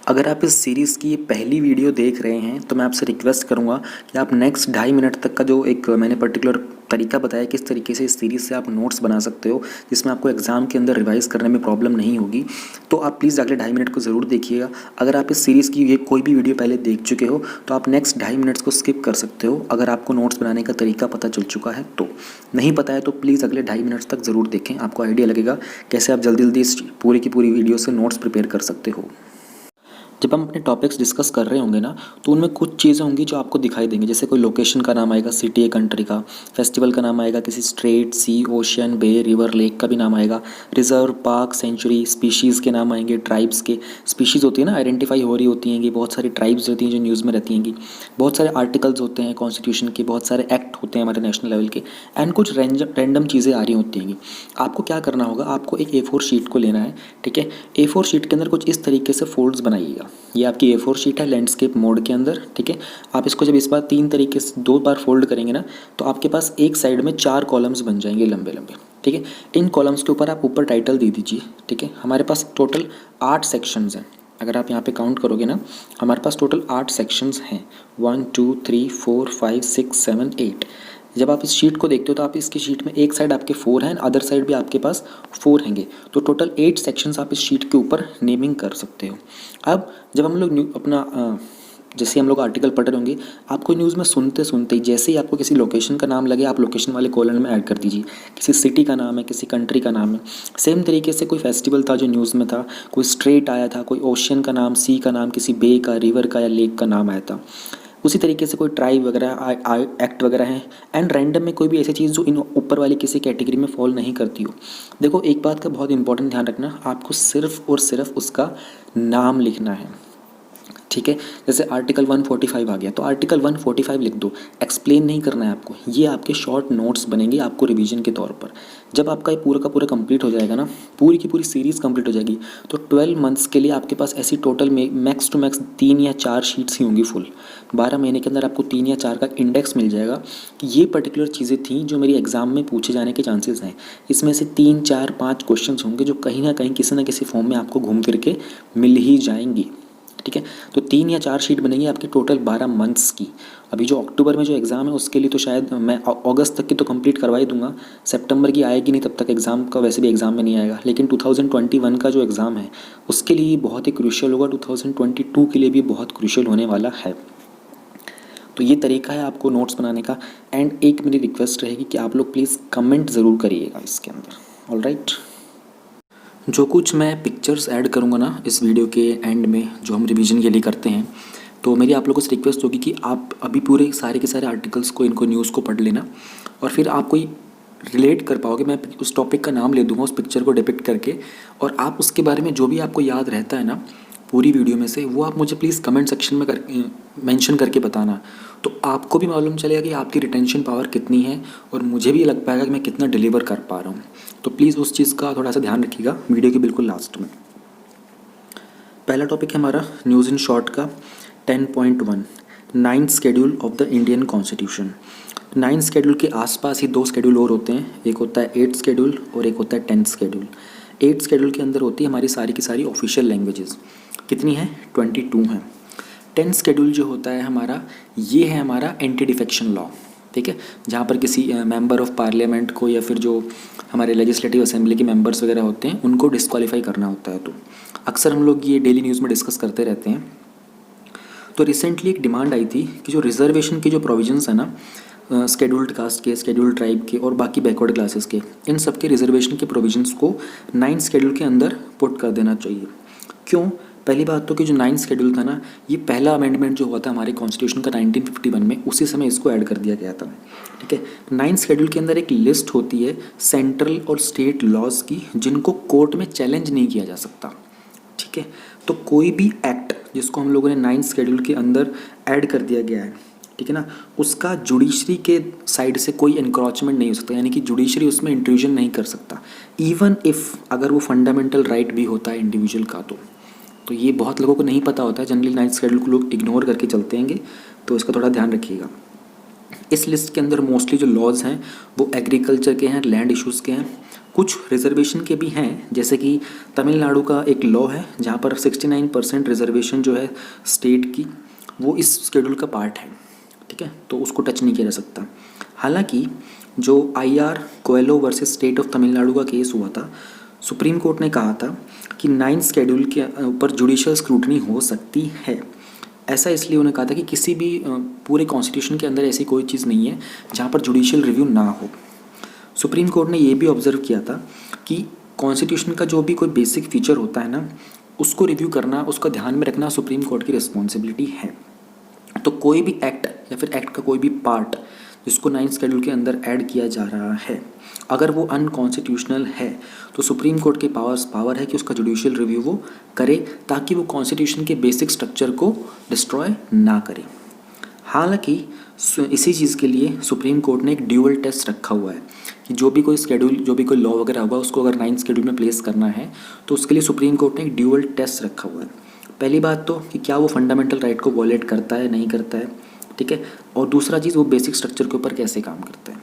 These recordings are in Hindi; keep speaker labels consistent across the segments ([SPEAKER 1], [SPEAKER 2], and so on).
[SPEAKER 1] अगर आप इस सीरीज़ की पहली वीडियो देख रहे हैं तो मैं आपसे रिक्वेस्ट करूंगा कि आप नेक्स्ट 2.5 मिनट तक का जो एक मैंने पर्टिकुलर तरीका बताया किस तरीके से इस सीरीज़ से आप नोट्स बना सकते हो जिसमें आपको एग्ज़ाम के अंदर रिवाइज़ करने में प्रॉब्लम नहीं होगी, तो आप प्लीज़ अगले 2.5 मिनट को ज़रूर देखिएगा। अगर आप इस सीरीज़ की ये कोई भी वीडियो पहले देख चुके हो तो आप नेक्स्ट 2.5 मिनट्स को स्किप कर सकते हो। अगर आपको नोट्स बनाने का तरीका पता चल चुका है तो, नहीं पता है तो प्लीज़ अगले 2.5 मिनट्स तक ज़रूर देखें, आपको आइडिया लगेगा कैसे आप जल्दी जल्दी इस पूरी की पूरी वीडियो से नोट्स प्रिपेयर कर सकते हो। जब हम अपने टॉपिक्स डिस्कस कर रहे होंगे ना तो उनमें कुछ चीज़ें होंगी जो आपको दिखाई देंगी, जैसे कोई लोकेशन का नाम आएगा, सिटी या कंट्री का, फेस्टिवल का नाम आएगा, किसी स्ट्रेट, सी, ओशियन, बे, रिवर, लेक का भी नाम आएगा, रिजर्व, पार्क, सेंचुरी, स्पीशीज़ के नाम आएंगे, ट्राइब्स के, स्पीशीज़ होती है ना आइडेंटिफाई हो रही होती हैं, बहुत सारी ट्राइब्स रहती हैं जो न्यूज़ में रहती हैं, बहुत सारे आर्टिकल्स होते हैं कॉन्स्टिट्यूशन के, बहुत सारे एक्ट होते हैं हमारे नेशनल लेवल के, एंड कुछ रैंडम चीज़ें आ रही होती हैं। आपको क्या करना होगा, आपको एक A4 शीट को लेना है, ठीक है। A4 शीट के अंदर कुछ इस तरीके से फोल्ड्स बनाइएगा। ये आपकी A4 शीट है लैंडस्केप मोड के अंदर, ठीक है। आप इसको जब इस बार 3 तरीके से 2 बार फोल्ड करेंगे ना तो आपके पास एक साइड में 4 कॉलम्स बन जाएंगे लंबे लंबे, ठीक है। इन कॉलम्स के ऊपर आप ऊपर टाइटल दे दीजिए, ठीक है। हमारे पास टोटल 8 सेक्शंस हैं। अगर आप यहाँ पे काउंट करोगे ना, हमारे पास टोटल 8 सेक्शंस हैं, 1 2 3 4 5 6 7 8। जब आप इस शीट को देखते हो तो आप इसकी शीट में एक साइड आपके 4 हैं, अदर साइड भी आपके पास 4 हैंगे, तो टोटल 8 सेक्शंस आप इस शीट के ऊपर नेमिंग कर सकते हो। अब जब हम लोग अपना जैसे हम लोग आर्टिकल पढ़ रहे होंगे, आपको न्यूज़ में सुनते सुनते ही जैसे ही आपको किसी लोकेशन का नाम लगे, आप लोकेशन वाले कॉलम में ऐड कर दीजिए। किसी सिटी का नाम है, किसी कंट्री का नाम है, सेम तरीके से कोई फेस्टिवल था जो न्यूज़ में था, कोई स्ट्रेट आया था, कोई ओशियन का नाम, सी का नाम, किसी बे का, रिवर का या लेक का नाम आया था, उसी तरीके से कोई ट्राइब वगैरह एक्ट वगैरह हैं, एंड रैंडम में कोई भी ऐसी चीज़ जो इन ऊपर वाली किसी कैटेगरी में फॉल नहीं करती हो। देखो, एक बात का बहुत इंपॉर्टेंट ध्यान रखना, आपको सिर्फ और सिर्फ उसका नाम लिखना है, ठीक है। जैसे आर्टिकल 145 आ गया तो आर्टिकल 145 लिख दो, एक्सप्लेन नहीं करना है आपको। ये आपके शॉर्ट नोट्स बनेंगे आपको रिवीजन के तौर पर। जब आपका ये पूरा का पूरा कंप्लीट हो जाएगा ना, पूरी की पूरी सीरीज़ कंप्लीट हो जाएगी, तो 12 मंथ्स के लिए आपके पास ऐसी टोटल में मैक्स टू मैक्स 3 या 4 शीट्स ही होंगी फुल। 12 महीने के अंदर आपको 3 या 4 का इंडेक्स मिल जाएगा कि ये पर्टिकुलर चीज़ें थी जो मेरी एग्ज़ाम में पूछे जाने के चांसेस हैं। इसमें से 3 4 5 क्वेश्चन होंगे जो कहीं ना कहीं किसी न किसी फॉर्म में आपको घूम फिर के मिल ही जाएंगी, ठीक है। तो 3 या 4 शीट बनेगी आपकी टोटल 12 मंथ्स की। अभी जो अक्टूबर में जो एग्ज़ाम है उसके लिए तो शायद मैं अगस्त तक की तो कंप्लीट करवा ही दूंगा, सितंबर की आएगी नहीं तब तक एग्ज़ाम का, वैसे भी एग्ज़ाम में नहीं आएगा, लेकिन 2021 का जो एग्ज़ाम है उसके लिए बहुत ही क्रूशियल होगा, 2022 के लिए भी बहुत क्रूशियल होने वाला है। तो ये तरीका है आपको नोट्स बनाने का। एंड एक मेरी रिक्वेस्ट रहेगी कि आप लोग प्लीज़ कमेंट ज़रूर करिएगा इसके अंदर, ऑलराइट। जो कुछ मैं पिक्चर्स ऐड करूँगा ना इस वीडियो के एंड में, जो हम रिवीजन के लिए करते हैं, तो मेरी आप लोगों से रिक्वेस्ट होगी कि आप अभी पूरे सारे के सारे आर्टिकल्स को, इनको न्यूज़ को पढ़ लेना, और फिर आप कोई रिलेट कर पाओगे। मैं उस टॉपिक का नाम ले दूँगा उस पिक्चर को डिपिक्ट करके, और आप उसके बारे में जो भी आपको याद रहता है ना पूरी वीडियो में से, वो आप मुझे प्लीज़ कमेंट सेक्शन में मेंशन करके बताना। तो आपको भी मालूम चलेगा कि आपकी रिटेंशन पावर कितनी है, और मुझे भी लग पाएगा कि मैं कितना डिलीवर कर पा रहा हूँ। तो प्लीज़ उस चीज़ का थोड़ा सा ध्यान रखिएगा वीडियो के बिल्कुल लास्ट में। पहला टॉपिक है हमारा न्यूज़ इन शॉर्ट का 10.1, 9th schedule of the Indian constitution. 9th schedule के आसपास ही 2 शेड्यूल और होते हैं, एक होता है 8th शेड्यूल और एक होता है 10th शेड्यूल। 8th शेड्यूल के अंदर होती है हमारी सारी की सारी ऑफिशियल लैंग्वेजेस, कितनी है 22 हैं। 10th शेड्यूल जो होता है हमारा, ये है हमारा एंटी डिफेक्शन लॉ, ठीक है, जहाँ पर किसी मेंबर ऑफ पार्लियामेंट को या फिर जो हमारे लेजिस्लेटिव असेंबली के मेंबर्स वगैरह होते हैं उनको डिस्क्वालीफाई करना होता है। तो अक्सर हम लोग ये डेली न्यूज़ में डिस्कस करते रहते हैं। तो रिसेंटली एक डिमांड आई थी कि जो रिजर्वेशन की जो प्रोविजंस है ना, शेड्यूल्ड कास्ट के, शेड्यूल्ड ट्राइब के और बाकी बैकवर्ड क्लासेस के, इन सब के रिजर्वेशन के प्रोविजंस को 9th शेड्यूल के अंदर पुट कर देना चाहिए। क्यों? पहली बात तो कि जो 9th शेड्यूल था ना, ये पहला अमेंडमेंट जो हुआ था हमारे कॉन्स्टिट्यूशन का 1951 में, उसी समय इसको ऐड कर दिया गया था, ठीक है। 9th शेड्यूल के अंदर एक लिस्ट होती है सेंट्रल और स्टेट लॉज की जिनको कोर्ट में चैलेंज नहीं किया जा सकता, ठीक है। तो कोई भी एक्ट जिसको हम लोगों ने 9th शेड्यूल के अंदर ऐड कर दिया गया है, ठीक है ना, उसका जुडिशरी के साइड से कोई इंक्रोचमेंट नहीं हो सकता, यानी कि जुडिशरी उसमें इंट्रूजन नहीं कर सकता, इवन इफ़ अगर वो फंडामेंटल राइट भी होता है इंडिविजुअल का। तो ये बहुत लोगों को नहीं पता होता है, जनरली 9th शेड्यूल को लोग इग्नोर करके चलते हैं, तो इसका थोड़ा ध्यान रखिएगा। इस लिस्ट के अंदर मोस्टली जो लॉज हैं वो एग्रीकल्चर के हैं, लैंड इश्यूज़ के हैं, कुछ रिजर्वेशन के भी हैं। जैसे कि तमिलनाडु का एक लॉ है जहाँ पर 69% रिजर्वेशन जो है स्टेट की, वो इस शेड्यूल का पार्ट है, ठीक है, तो उसको टच नहीं किया जा सकता। हालांकि जो IR Coelho versus state of Tamil Nadu का केस हुआ था, सुप्रीम कोर्ट ने कहा था कि 9th शेड्यूल के ऊपर जुडिशियल स्क्रूटनी हो सकती है। ऐसा इसलिए उन्होंने कहा था कि किसी भी पूरे कॉन्स्टिट्यूशन के अंदर ऐसी कोई चीज़ नहीं है जहाँ पर जुडिशियल रिव्यू ना हो। सुप्रीम कोर्ट ने ये भी ऑब्जर्व किया था कि कॉन्स्टिट्यूशन का जो भी कोई बेसिक फीचर होता है ना, उसको रिव्यू करना, उसका ध्यान में रखना सुप्रीम कोर्ट की रिस्पॉन्सिबिलिटी है। तो कोई भी एक्ट या फिर एक्ट का कोई भी पार्ट जिसको 9th शेड्यूल के अंदर ऐड किया जा रहा है, अगर वो अनकॉन्स्टिट्यूशनल है तो सुप्रीम कोर्ट के पावर है कि उसका जुडिशियल रिव्यू वो करे, ताकि वो कॉन्स्टिट्यूशन के बेसिक स्ट्रक्चर को डिस्ट्रॉय ना करे। हालांकि इसी चीज़ के लिए सुप्रीम कोर्ट ने एक ड्यूअल टेस्ट रखा हुआ है कि जो भी कोई शेड्यूल, जो भी कोई लॉ वगैरह होगा, उसको अगर 9th शेड्यूल में प्लेस करना है तो उसके लिए सुप्रीम कोर्ट ने एक ड्यूअल टेस्ट रखा हुआ है। पहली बात तो कि क्या वो फंडामेंटल राइट को वॉयलेट करता है, नहीं करता है, ठीक है, और दूसरा चीज़ वो बेसिक स्ट्रक्चर के ऊपर कैसे काम करता है।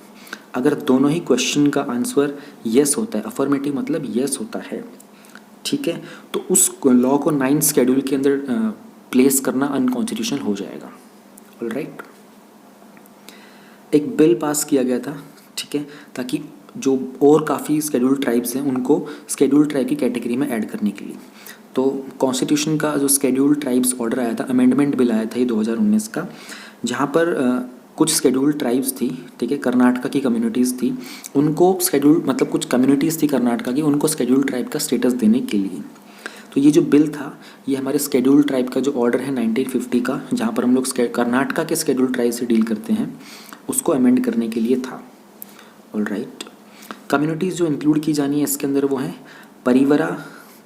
[SPEAKER 1] अगर दोनों ही क्वेश्चन का आंसर येस होता है, अफर्मेटिव मतलब येस होता है, ठीक है, तो उस लॉ को 9th शेड्यूल के अंदर प्लेस करना अनकॉन्स्टिट्यूशनल हो जाएगा। ऑलराइट, एक बिल पास किया गया था, ठीक है, ताकि जो और काफ़ी शेड्यूल ट्राइब्स हैं उनको शेड्यूल ट्राइब की कैटेगरी में ऐड करने के लिए। तो कॉन्स्टिट्यूशन का जो शेड्यूल ट्राइब्स ऑर्डर आया था, अमेंडमेंट बिल आया था ये 2019 का, जहाँ पर कुछ शेड्यूल ट्राइब्स थी, ठीक है, कर्नाटका की कम्युनिटीज़ थी, उनको शेड्यूल मतलब कुछ कम्युनिटीज़ थी कर्नाटका की, उनको शेड्यूल ट्राइब का स्टेटस देने के लिए। तो ये जो बिल था ये हमारे शेड्यूल ट्राइब का जो ऑर्डर है 1950 का, जहाँ पर हम लोग कर्नाटका के शेड्यूल ट्राइब से डील करते हैं, उसको अमेंड करने के लिए था। ऑलराइट, कम्युनिटीज़ जो इंक्लूड की जानी है इसके अंदर वो हैं परिवरा,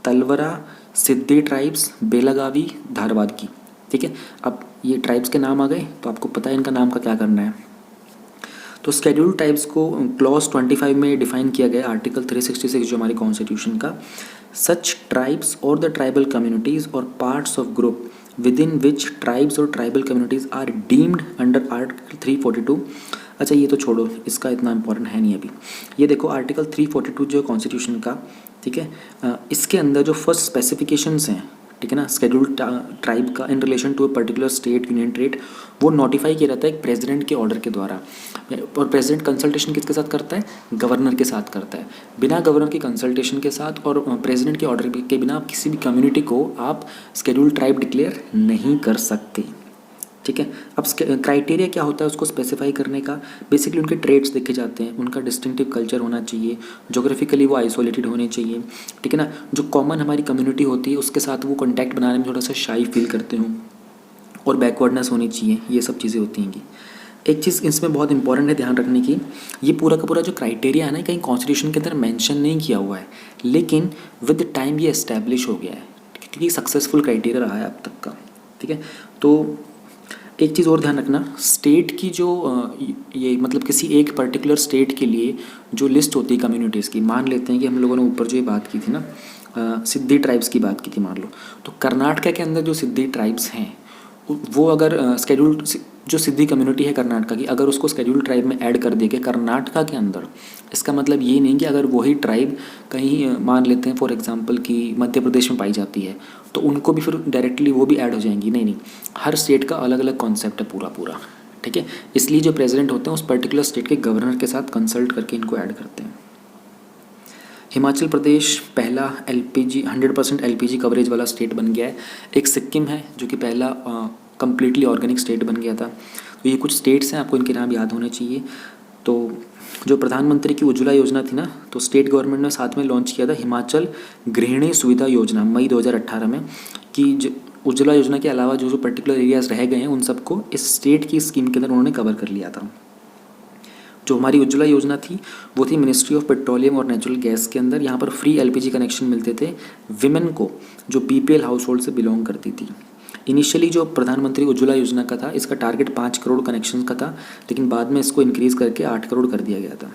[SPEAKER 1] तलवरा, सिद्धि ट्राइब्स, बेलागावी, धारवाड़ की, ठीक है। अब ये ट्राइब्स के नाम आ गए तो आपको पता है इनका नाम का क्या करना है। तो शेड्यूल ट्राइब्स को क्लॉज 25 में डिफाइन किया गया, आर्टिकल 366 जो हमारे कॉन्स्टिट्यूशन का, सच ट्राइब्स और द ट्राइबल कम्युनिटीज़ और parts of group with in which tribes और tribal communities are deemed under article 342। अच्छा ये तो छोड़ो, इसका इतना इंपॉर्टेंट है नहीं अभी। ये देखो आर्टिकल 342 जो कॉन्स्टिट्यूशन का, ठीक है, इसके अंदर जो फर्स्ट स्पेसिफिकेशंस हैं, ठीक है ना, शेड्यूल ट्राइब का in relation to a particular state, union territory, वो नोटिफाई किया जाता है एक प्रेसिडेंट के ऑर्डर के द्वारा। और प्रेसिडेंट कंसल्टेशन किसके साथ करता है? गवर्नर के साथ करता है। बिना गवर्नर की कंसल्टेशन के साथ और प्रेसिडेंट के ऑर्डर के बिना किसी भी कम्युनिटी को आप शेड्यूल ट्राइब डिक्लेयर नहीं कर सकते, ठीक है। अब क्राइटेरिया क्या होता है उसको स्पेसिफाई करने का? बेसिकली उनके ट्रेड्स देखे जाते हैं, उनका डिस्टिंक्टिव कल्चर होना चाहिए, जोग्राफिकली वो आइसोलेटेड होने चाहिए, ठीक है ना, जो कॉमन हमारी कम्युनिटी होती है उसके साथ वो कॉन्टैक्ट बनाने में थोड़ा सा शाई फील करते हों, और बैकवर्डनेस होनी चाहिए, ये सब चीज़ें होती हैं। एक चीज़ इसमें बहुत इंपॉर्टेंट है ध्यान रखने की, ये पूरा का पूरा जो क्राइटेरिया है ना, कहीं कॉन्स्टिट्यूशन के अंदर मेंशन नहीं किया हुआ है, लेकिन विद टाइम ये एस्टैब्लिश हो गया है क्योंकि सक्सेसफुल क्राइटेरिया रहा है अब तक का, ठीक है। तो एक चीज़ और ध्यान रखना, स्टेट की जो ये मतलब किसी एक पर्टिकुलर स्टेट के लिए जो लिस्ट होती है कम्युनिटीज़ की, मान लेते हैं कि हम लोगों ने ऊपर जो ये बात की थी ना, सिद्धि ट्राइब्स की बात की थी मान लो, तो कर्नाटका के अंदर जो सिद्धि ट्राइब्स हैं वो अगर शेड्यूल जो सिद्धि कम्युनिटी है कर्नाटका की, अगर उसको शेड्यूल ट्राइब में ऐड कर देंगे कर्नाटका के अंदर, इसका मतलब ये नहीं कि अगर वही ट्राइब कहीं मान लेते हैं फॉर एग्जांपल कि मध्य प्रदेश में पाई जाती है तो उनको भी फिर डायरेक्टली वो भी ऐड हो जाएंगी, नहीं नहीं, हर स्टेट का अलग अलग कॉन्सेप्ट है पूरा, ठीक है। इसलिए जो प्रेसिडेंट होते हैं उस पर्टिकुलर स्टेट के गवर्नर के साथ कंसल्ट करके इनको ऐड करते हैं। हिमाचल प्रदेश पहला LPG 100% LPG कवरेज वाला स्टेट बन गया है। एक सिक्किम है जो कि पहला कम्प्लीटली ऑर्गेनिक स्टेट बन गया था। तो ये कुछ स्टेट्स हैं, आपको इनके नाम याद होने चाहिए। तो जो प्रधानमंत्री की उज्ज्वला योजना थी ना, तो स्टेट गवर्नमेंट ने साथ में लॉन्च किया था हिमाचल गृहिणी सुविधा योजना मई 2018 में, कि उज्ज्वला योजना के अलावा जो पर्टिकुलर एरियाज़ रह गए हैं उन सबको इस स्टेट की स्कीम के अंदर उन्होंने कवर कर लिया था। जो हमारी उज्ज्वला योजना थी वो थी मिनिस्ट्री ऑफ पेट्रोलियम और नेचुरल गैस के अंदर। यहाँ पर फ्री LPG कनेक्शन मिलते थे विमेन को जो BPL हाउस होल्ड से बिलोंग करती थी। इनिशियली जो प्रधानमंत्री उज्ज्वला योजना का था, इसका टारगेट 5 करोड़ कनेक्शन का था, लेकिन बाद में इसको इंक्रीज़ करके 8 करोड़ कर दिया गया था।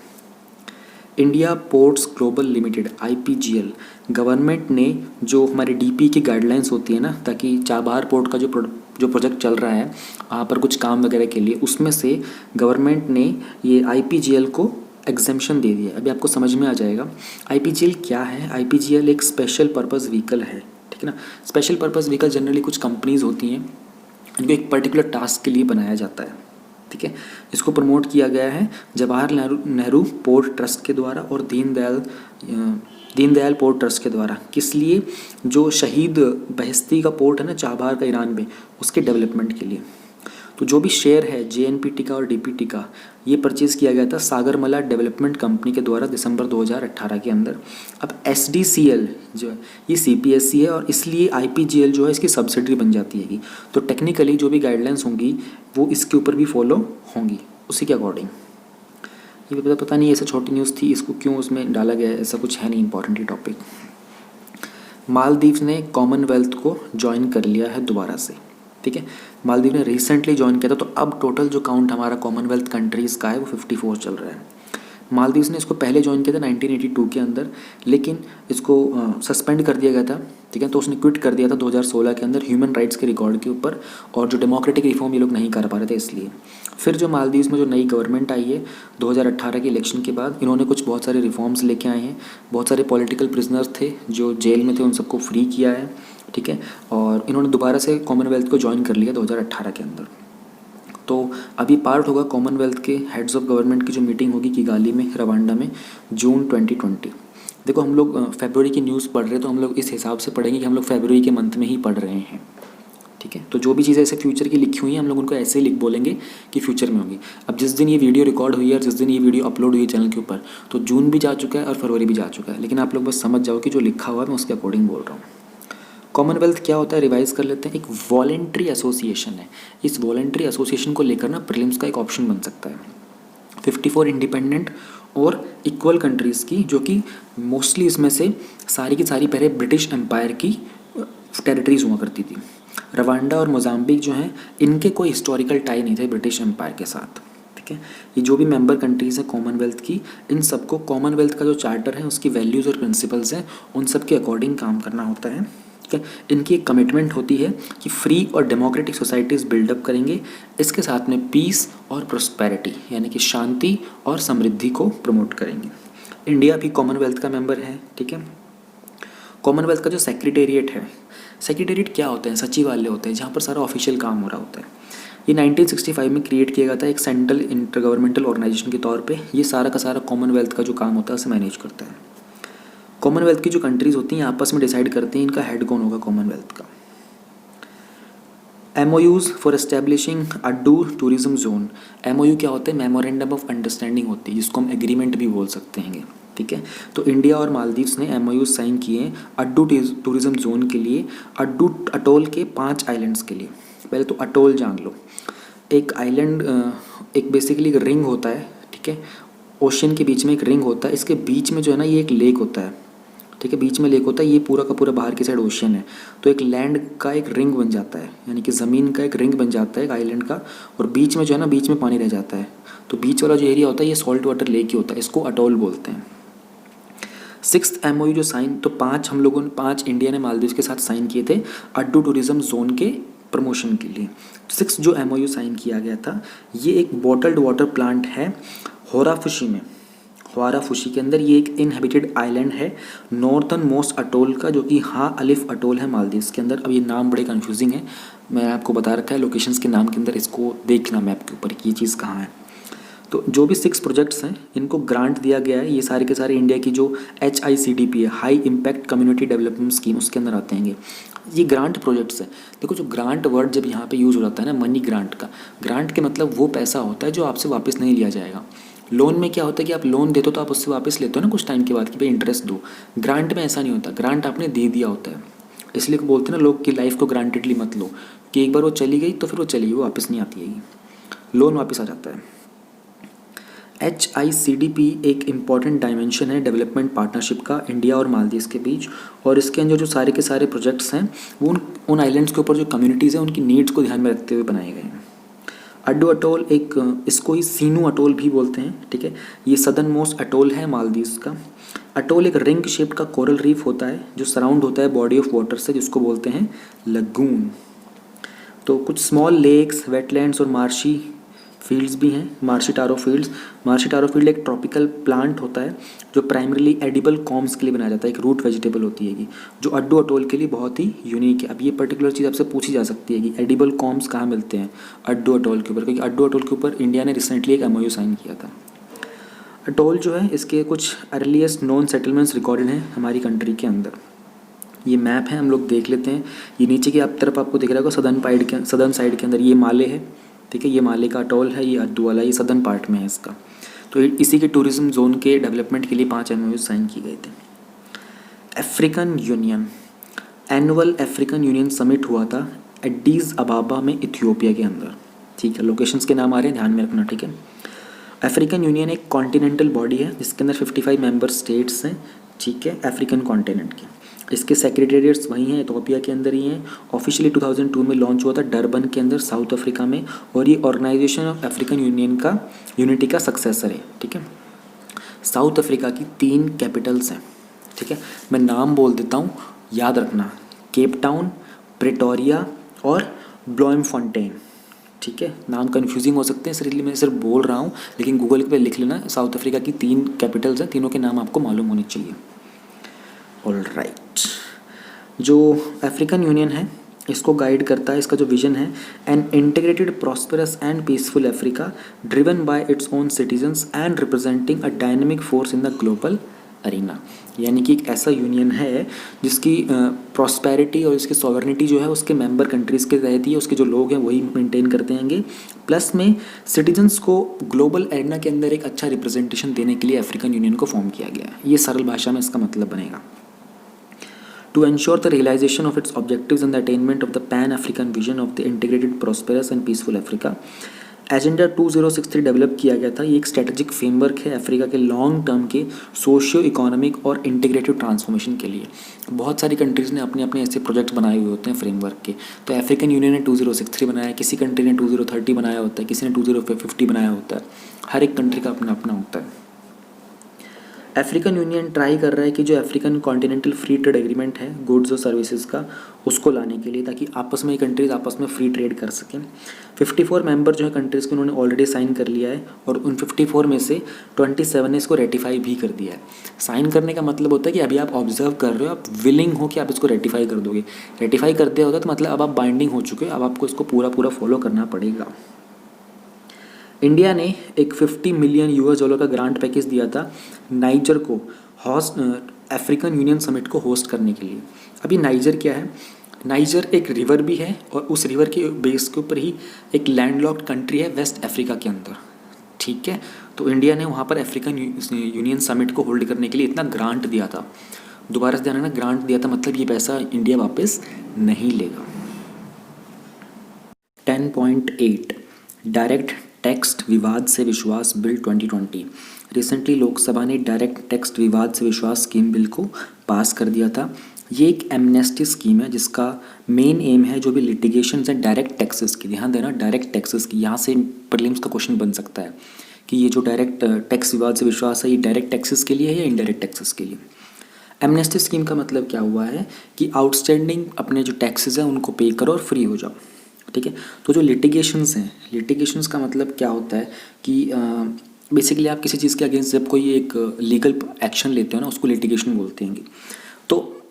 [SPEAKER 1] India ports global limited IPGL government ने जो हमारे DP की गाइडलाइंस होती है ना, ताकि चाबहार पोर्ट का जो जो प्रोजेक्ट चल रहा है वहाँ पर कुछ काम वगैरह के लिए, उसमें से गवर्नमेंट ने ये IPGL को एग्जेम्पशन दे दिया। अभी आपको समझ में आ जाएगा IPGL क्या है। IPGL एक स्पेशल पर्पज़ व्हीकल है, ठीक है ना। स्पेशल पर्पज़ व्हीकल जनरली कुछ कंपनीज़ होती हैं, इनको एक पर्टिकुलर टास्क के लिए बनाया जाता है, ठीक है। इसको प्रमोट किया गया है जवाहरलाल नेहरू पोर्ट ट्रस्ट के द्वारा और दीनदयाल पोर्ट ट्रस्ट के द्वारा। किस लिए? जो शहीद बहस्ती का पोर्ट है ना चाबहार का ईरान में, उसके डेवलपमेंट के लिए। तो जो भी शेयर है JNPT का और DPT का, ये परचेज़ किया गया था सागरमाला डेवलपमेंट कंपनी के द्वारा दिसंबर 2018 के अंदर। अब SDCL जो है ये CPSE है और इसलिए IPGL जो है इसकी सब्सिडरी बन जाती है। तो टेक्निकली जो भी गाइडलाइंस होंगी वो इसके ऊपर भी फॉलो होंगी उसी के अकॉर्डिंग। ये पता नहीं ऐसा छोटी न्यूज़ थी, इसको क्यों उसमें डाला गया है, ऐसा कुछ है नहीं इंपॉर्टेंट ये टॉपिक। मालदीव्स ने कॉमनवेल्थ को ज्वाइन कर लिया है दोबारा से, ठीक है। मालदीव ने रिसेंटली ज्वाइन किया था, तो अब टोटल जो काउंट हमारा कॉमनवेल्थ कंट्रीज़ का है वो 54 चल रहा है। मालदीव्स ने इसको पहले ज्वाइन किया था 1982 के अंदर, लेकिन इसको सस्पेंड कर दिया गया था, ठीक है। तो उसने क्विट कर दिया था 2016 के अंदर ह्यूमन राइट्स के रिकॉर्ड के ऊपर, और जो डेमोक्रेटिक रिफॉर्म ये लोग नहीं कर पा रहे थे इसलिए। फिर जो मालदीव्स में जो नई गवर्नमेंट आई है 2018 के इलेक्शन के बाद, इन्होंने कुछ बहुत सारे रिफॉर्म्स लेके आए हैं। बहुत सारे पॉलिटिकल प्रिजनर्स थे जो जेल में थे, उन सबको फ्री किया है, ठीक है। और इन्होंने दोबारा से कॉमनवेल्थ को ज्वाइन कर लिया 2018 के अंदर। तो अभी पार्ट होगा कॉमनवेल्थ के हेड्स ऑफ गवर्नमेंट की जो मीटिंग होगी किगाली में, रवांडा में, जून 2020। देखो हम लोग फरवरी की न्यूज़ पढ़ रहे हैं, तो हम लोग इस हिसाब से पढ़ेंगे कि हम लोग फरवरी के मंथ में ही पढ़ रहे हैं, ठीक है। तो जो भी चीज़ें ऐसे फ्यूचर की लिखी हुई हैं हम लोग उनको ऐसे ही लिख बोलेंगे कि फ्यूचर में होंगी। अब जिस दिन ये वीडियो रिकॉर्ड हुई है और जिस दिन ये वीडियो अपलोड हुई है चैनल के ऊपर, तो जून भी जा चुका है और फरवरी भी जा चुका है, लेकिन आप लोग बस समझ जाओ कि जो लिखा हुआ है मैं उसके अकॉर्डिंग बोल रहा हूँ। कॉमनवेल्थ क्या होता है, रिवाइज कर लेते हैं। एक वॉलेंट्री एसोसिएशन है। इस वॉलेंट्री एसोसिएशन को लेकर ना प्रीलिम्स का एक ऑप्शन बन सकता है 54 इंडिपेंडेंट और इक्वल कंट्रीज़ की, जो कि मोस्टली इसमें से सारी की सारी पहले ब्रिटिश एम्पायर की टेरिटरीज हुआ करती थी। रवांडा और मोजाम्बिक जो हैं इनके कोई हिस्टोरिकल टाई नहीं थे ब्रिटिश एम्पायर के साथ, ठीक है। ये जो भी मेंबर कंट्रीज़ हैं कॉमनवेल्थ की, इन सबको कॉमनवेल्थ का जो चार्टर है उसकी वैल्यूज़ और प्रिंसिपल्स हैं उन सब के अकॉर्डिंग काम करना होता है, ठीक है। इनकी एक कमिटमेंट होती है कि फ्री और डेमोक्रेटिक सोसाइटीज़ बिल्डअप करेंगे, इसके साथ में पीस और प्रोस्पेरिटी यानी कि शांति और समृद्धि को प्रमोट करेंगे। इंडिया भी कॉमनवेल्थ का मेंबर है, ठीक है। कॉमनवेल्थ का जो सेक्रेटेरिएट है, सेक्रेटेरिएट क्या होते हैं? सचिवालय होते हैं जहाँ पर सारा ऑफिशियल काम हो रहा होता है। ये 1965 में क्रिएट किया गया था एक सेंट्रल इंटर गवर्नमेंटल ऑर्गेनाइजेशन के तौर पे। ये सारा का सारा कॉमनवेल्थ का जो काम होता है उसे मैनेज करता है। कॉमनवेल्थ की जो कंट्रीज़ होती हैं आपस में डिसाइड करते हैं इनका हेड कौन होगा कॉमनवेल्थ का। MOUs for establishing Addu tourism zone. MOU क्या होते हैं? मेमोरेंडम ऑफ अंडरस्टैंडिंग होती है, जिसको हम एग्रीमेंट भी बोल सकते हैं, ठीक है। तो इंडिया और मालदीव्स ने MOU साइन किए हैं अड्डू टूरिज्म जोन के लिए, अड्डू अटोल के 5 आइलैंड्स के लिए। पहले तो अटोल जान लो। एक आइलैंड एक बेसिकली एक रिंग होता है, ठीक है। ओशन के बीच में एक रिंग होता है, इसके बीच में जो है ना ये एक लेक होता है, ठीक है। बीच में लेक होता है, ये पूरा का पूरा बाहर की साइड ओशन है। तो एक लैंड का एक रिंग बन जाता है, यानी कि ज़मीन का एक रिंग बन जाता है एक आइलैंड का, और बीच में जो है ना बीच में पानी रह जाता है। तो बीच वाला जो एरिया होता है ये सॉल्ट वाटर लेक ही होता है, इसको अटोल बोलते हैं। 6th MOU जो साइन, तो 5 इंडिया ने मालदीव के साथ साइन किए थे अड्डू टूरिज्म जोन के प्रमोशन के लिए। 6 जो MOU साइन किया गया था ये एक बॉटल्ड वाटर प्लांट है होराफुशी में, होराफुशी के अंदर। ये एक इनहेबिटेड आइलैंड है नॉर्थन मोस्ट अटोल का, जो कि हाँ अलिफ अटोल है मालदीव्स के अंदर। अब ये नाम बड़े कंफ्यूजिंग है, मैं आपको बता रखा है लोकेशंस के नाम के अंदर, इसको देखना मैप के ऊपर ये चीज़ कहाँ है। तो जो भी 6 प्रोजेक्ट्स हैं इनको ग्रांट दिया गया है, ये सारे के सारे इंडिया की जो HICDP है, high impact community development scheme, उसके अंदर आते हैं ये ग्रांट प्रोजेक्ट्स हैं। देखो जो ग्रांट वर्ड जब यहाँ पे यूज़ हो जाता है ना, मनी ग्रांट का, ग्रांट के मतलब वो पैसा होता है जो आपसे वापस नहीं लिया जाएगा। लोन में क्या होता है कि आप लोन देते हो तो आप उससे वापस लेते हो ना कुछ टाइम के बाद कि भाई इंटरेस्ट दो। ग्रांट में ऐसा नहीं होता, ग्रांट आपने दे दिया होता है। इसलिए बोलते हैं ना लोग कि लाइफ को ग्रांटेडली मत लो, कि एक बार वो चली गई तो फिर वो चली गई, वो वापस नहीं आती है, लोन वापस आ जाता है। HICDP एक इम्पॉर्टेंट डायमेंशन है डेवलपमेंट पार्टनरशिप का इंडिया और मालदीव्स के बीच, और इसके अंदर जो सारे के सारे प्रोजेक्ट्स हैं वो उन आइलैंड्स के ऊपर जो कम्युनिटीज़ हैं उनकी नीड्स को ध्यान में रखते हुए बनाए गए हैं। अड्डू अटोल एक, इसको ही सीनू अटोल भी बोलते हैं, ठीक है। ये सदर्न मोस्ट अटोल है मालदीव्स का। अटोल एक रिंग शेप्ड का कोरल रीफ होता है जो सराउंड होता है बॉडी ऑफ वाटर से, जिसको बोलते हैं लगून। तो कुछ स्मॉल लेक्स, वेटलैंड्स और मार्शी फील्ड्स भी हैं। Marshy taro fields, marshy taro field एक ट्रॉपिकल प्लांट होता है जो प्राइमरीली एडिबल कॉम्स के लिए बनाया जाता है, एक रूट वेजिटेबल होती है जो अड्डू अटोल के लिए बहुत ही यूनिक है। अब ये पर्टिकुलर चीज़ आपसे पूछी जा सकती है कि एडिबल कॉम्स कहाँ मिलते हैं अड्डू अटोल के ऊपर, क्योंकि अड्डू अटोल के ऊपर इंडिया ने रिसेंटली एक MOU साइन किया था। अटोल जो है इसके कुछ अर्लीस्ट नॉन सेटलमेंट्स रिकॉर्डेड हैं हमारी कंट्री के अंदर। ये मैप है, हम लोग देख लेते हैं। ये नीचे की तरफ आपको दिख रहा होगा सदर्न साइड के अंदर ये माले है, ठीक है, ये माले का अटोल है, ये अड्डू वाला, ये सदर्न पार्ट में है इसका। तो इसी के टूरिज्म जोन के डेवलपमेंट के लिए 5 MOU साइन किए गए थे। African union, annual African union summit हुआ था एडिस अबाबा में, इथियोपिया के अंदर, ठीक है। लोकेशंस के नाम आ रहे हैं, ध्यान में रखना, ठीक है। अफ्रीकन यूनियन एक कॉन्टिनेंटल बॉडी है जिसके अंदर 55 मेंबर स्टेट्स हैं, ठीक है, अफ्रीकन कॉन्टिनेंट के। इसके सेक्रेटेरिएट्स वहीं हैं, इथियोपिया के अंदर ही हैं। ऑफिशियली 2002 में लॉन्च हुआ था डरबन के अंदर, साउथ अफ्रीका में, और ये ऑर्गेनाइजेशन ऑफ अफ्रीकन यूनियन का यूनिटी का सक्सेसर है, ठीक है। साउथ अफ्रीका की 3 कैपिटल्स हैं, ठीक है। मैं नाम बोल देता हूँ, याद रखना, केप टाउन, प्रेटोरिया और ब्लोमफॉन्टेन, ठीक है। नाम कन्फ्यूजिंग हो सकते हैं, इसलिए मैं सिर्फ बोल रहा हूँ, लेकिन गूगल पे लिख लेना। साउथ अफ्रीका की 3 कैपिटल्स हैं, तीनों के नाम आपको मालूम होने चाहिए। ऑलराइट, जो अफ्रीकन यूनियन है इसको गाइड करता है, इसका जो विजन है, an integrated prosperous and peaceful Africa driven by its own citizens and representing a dynamic force in the global arena. यानी कि एक ऐसा यूनियन है जिसकी प्रॉस्पेरिटी और इसकी सॉवरेनिटी जो है उसके मेंबर कंट्रीज़ के रहती है, उसके जो लोग हैं वही मेंटेन करते हैंगे। प्लस में सिटीजन्स को ग्लोबल एरिना के अंदर एक अच्छा रिप्रेजेंटेशन देने के लिए अफ्रीकन यूनियन को फॉर्म किया गया है। ये सरल भाषा में इसका मतलब बनेगा। To ensure the realization of its objectives and the attainment of the Pan-African vision of the integrated, prosperous and peaceful Africa, agenda 2063 develop किया गया था। ये एक स्ट्रेटेजिक फ्रेमवर्क है अफ्रीका के लॉन्ग टर्म के सोशियो इकोनॉमिक और इंटीग्रेटिव ट्रांसफॉर्मेशन के लिए। बहुत सारी कंट्रीज़ ने अपने अपने ऐसे प्रोजेक्ट बनाए हुए होते हैं फ्रेमवर्क के। तो अफ्रीकन यूनियन ने 2063 बनाया, किसी कंट्री ने 2030 बनाया होता है, किसी ने 2050 बनाया होता है। हर एक कंट्री का अपना अपना होता है। अफ्रीकन यूनियन ट्राई कर रहा है कि जो African continental free trade agreement है गुड्स और सर्विसेज का, उसको लाने के लिए, ताकि आपस में कंट्रीज़ आपस में फ्री ट्रेड कर सकें। 54 मेंबर जो है कंट्रीज़ के उन्होंने ऑलरेडी साइन कर लिया है, और उन 54 में से 27 ने इसको रेटिफाई भी कर दिया है। साइन करने का मतलब होता है कि अभी आप ऑब्जर्व कर रहे हो, आप विलिंग हो कि आप इसको रेटिफाई कर दोगे। रेटिफाई कर दिया होता तो मतलब अब आप बाइंडिंग हो चुके हो, अब आपको इसको पूरा फॉलो करना पड़ेगा। इंडिया ने एक $50 मिलियन का ग्रांट पैकेज दिया था नाइजर को अफ्रीकन यूनियन समिट को होस्ट करने के लिए। अभी नाइजर क्या है? नाइजर एक रिवर भी है, और उस रिवर के बेस के ऊपर ही एक लैंडलॉक्ड कंट्री है वेस्ट अफ्रीका के अंदर, ठीक है। तो इंडिया ने वहाँ पर अफ्रीकन यूनियन समिट को होल्ड करने के लिए इतना ग्रांट दिया था। दोबारा से ध्यान रखना, ग्रांट दिया था मतलब ये पैसा इंडिया वापस नहीं लेगा। 10.8 डायरेक्ट टेक्स्ट विवाद से विश्वास बिल 2020। रिसेंटली लोकसभा ने डायरेक्ट टेक्स्ट विवाद से विश्वास स्कीम बिल को पास कर दिया था। ये एक एमनेस्टी स्कीम है जिसका मेन एम है जो भी लिटिगेशंस हैं डायरेक्ट टैक्सेस की। ध्यान देना, डायरेक्ट टैक्सेस की। यहाँ से प्रीलिम्स का क्वेश्चन बन सकता है कि ये जो डायरेक्ट टैक्स विवाद से विश्वास है, ये डायरेक्ट टैक्सेस के लिए है या इनडायरेक्ट टैक्सेस के लिए। एमनेस्टी स्कीम का मतलब क्या हुआ है कि आउटस्टैंडिंग अपने जो टैक्सेस हैं उनको पे करो और फ्री हो जाओ, ठीक है। तो जो लिटिगेशंस हैं, लिटिगेशंस का मतलब क्या होता है कि बेसिकली आप किसी चीज़ के अगेंस्ट जब कोई एक लीगल एक्शन लेते हो ना, उसको लिटिगेशन बोलते हैं। तो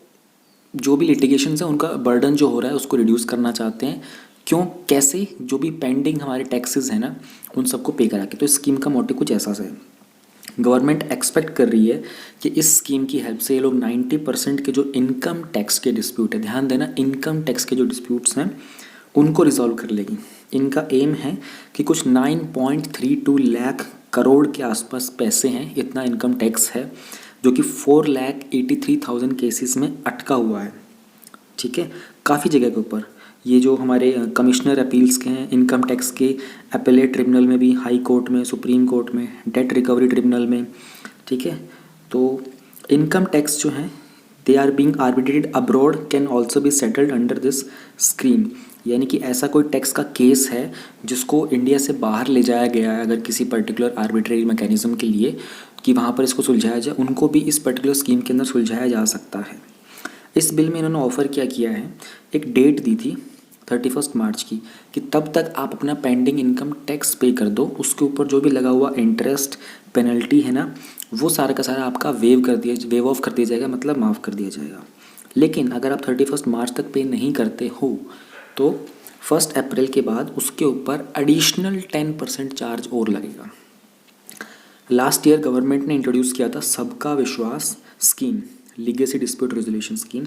[SPEAKER 1] जो भी लिटिगेशंस हैं उनका बर्डन जो हो रहा है उसको रिड्यूस करना चाहते हैं। क्यों, कैसे? जो भी पेंडिंग हमारे टैक्सेस हैं ना, उन सबको पे करा के। तो इस स्कीम का मोटिव कुछ ऐसा है। गवर्नमेंट एक्सपेक्ट कर रही है कि इस स्कीम की हेल्प से ये लोग 90% के जो इनकम टैक्स के डिस्प्यूट है, ध्यान देना, इनकम टैक्स के जो डिस्प्यूट्स हैं उनको रिजॉल्व कर लेगी। इनका एम है कि कुछ 9.32 लाख करोड़ के आसपास पैसे हैं, इतना इनकम टैक्स है, जो कि 4,83,000 केसेस में अटका हुआ है, ठीक है, काफ़ी जगह के ऊपर। ये जो हमारे कमिश्नर अपील्स के हैं इनकम टैक्स के, एपेलेट ट्रिब्यूनल में भी, हाई कोर्ट में, सुप्रीम कोर्ट में, डेट रिकवरी ट्रिब्यूनल में, ठीक है। तो इनकम टैक्स जो हैं they are being arbitrated abroad can also be settled under this scheme. यानी कि ऐसा कोई टैक्स का केस है जिसको इंडिया से बाहर ले जाया गया है अगर किसी पर्टिकुलर आर्बिट्रेरी मैकेनिज्म के लिए, कि वहाँ पर इसको सुलझाया जाए, उनको भी इस पर्टिकुलर स्कीम के अंदर सुलझाया जा सकता है। इस बिल में इन्होंने ऑफ़र क्या किया है, एक डेट दी थी 31 मार्च की, कि तब तक आप अपना पेंडिंग इनकम टैक्स पे कर दो, उसके ऊपर जो भी लगा हुआ इंटरेस्ट पेनल्टी है ना, वो सारा का सारा आपका वेव ऑफ कर दिया जाएगा, मतलब माफ़ कर दिया जाएगा। लेकिन अगर आप 31 मार्च तक पे नहीं करते हो तो 1 अप्रैल के बाद उसके ऊपर एडिशनल 10% चार्ज और लगेगा। लास्ट ईयर गवर्नमेंट ने इंट्रोड्यूस किया था सबका विश्वास scheme, legacy dispute resolution scheme.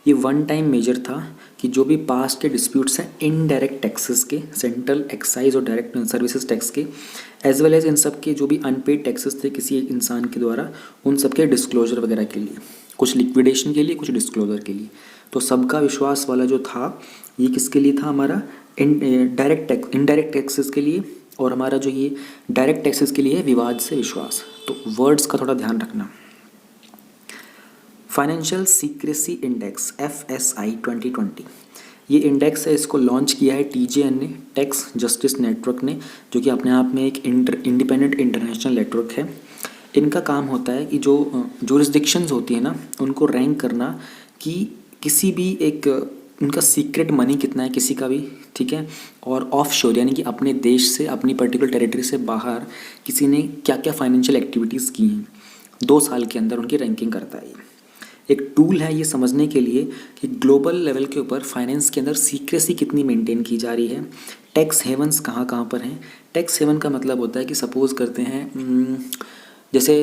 [SPEAKER 1] ये वन टाइम मेजर था कि जो भी पास्ट के डिस्प्यूट्स हैं इनडायरेक्ट टैक्सेस के, सेंट्रल एक्साइज और डायरेक्ट सर्विसेज टैक्स के, एज वेल एज इन सब के जो भी अनपेड टैक्सेस थे किसी एक इंसान के द्वारा, उन सब के डिस्क्लोजर वगैरह के लिए, कुछ लिक्विडेशन के लिए, कुछ डिस्क्लोजर के लिए। तो सबका विश्वास वाला जो था ये किसके लिए था, हमारा इनडायरेक्ट टैक्सेस के लिए, और हमारा जो ये डायरेक्ट टैक्सेस के लिए है विवाद से विश्वास। तो वर्ड्स का थोड़ा ध्यान रखना। फाइनेंशियल सीक्रेसी इंडेक्स FSI 2020, ये इंडेक्स है, इसको लॉन्च किया है TJN ने, टैक्स जस्टिस नेटवर्क ने, जो कि अपने आप में एक इंडिपेंडेंट इंटरनेशनल नेटवर्क है। इनका काम होता है कि जो जुरिस्डिक्शंस होती है ना, उनको रैंक करना कि किसी भी एक उनका सीक्रेट मनी कितना है किसी का भी, ठीक है, और ऑफ शोर यानी कि अपने देश से, अपनी पर्टिकुलर टेरिटरी से बाहर किसी ने क्या क्या फाइनेंशियल एक्टिविटीज़ की हैं 2 साल के अंदर, उनकी रैंकिंग करता है। एक टूल है ये समझने के लिए कि ग्लोबल लेवल के ऊपर फाइनेंस के अंदर सीक्रेसी कितनी मेंटेन की जा रही है, टैक्स हेवन्स कहाँ कहाँ पर हैं। टैक्स हेवन का मतलब होता है कि सपोज़ करते हैं जैसे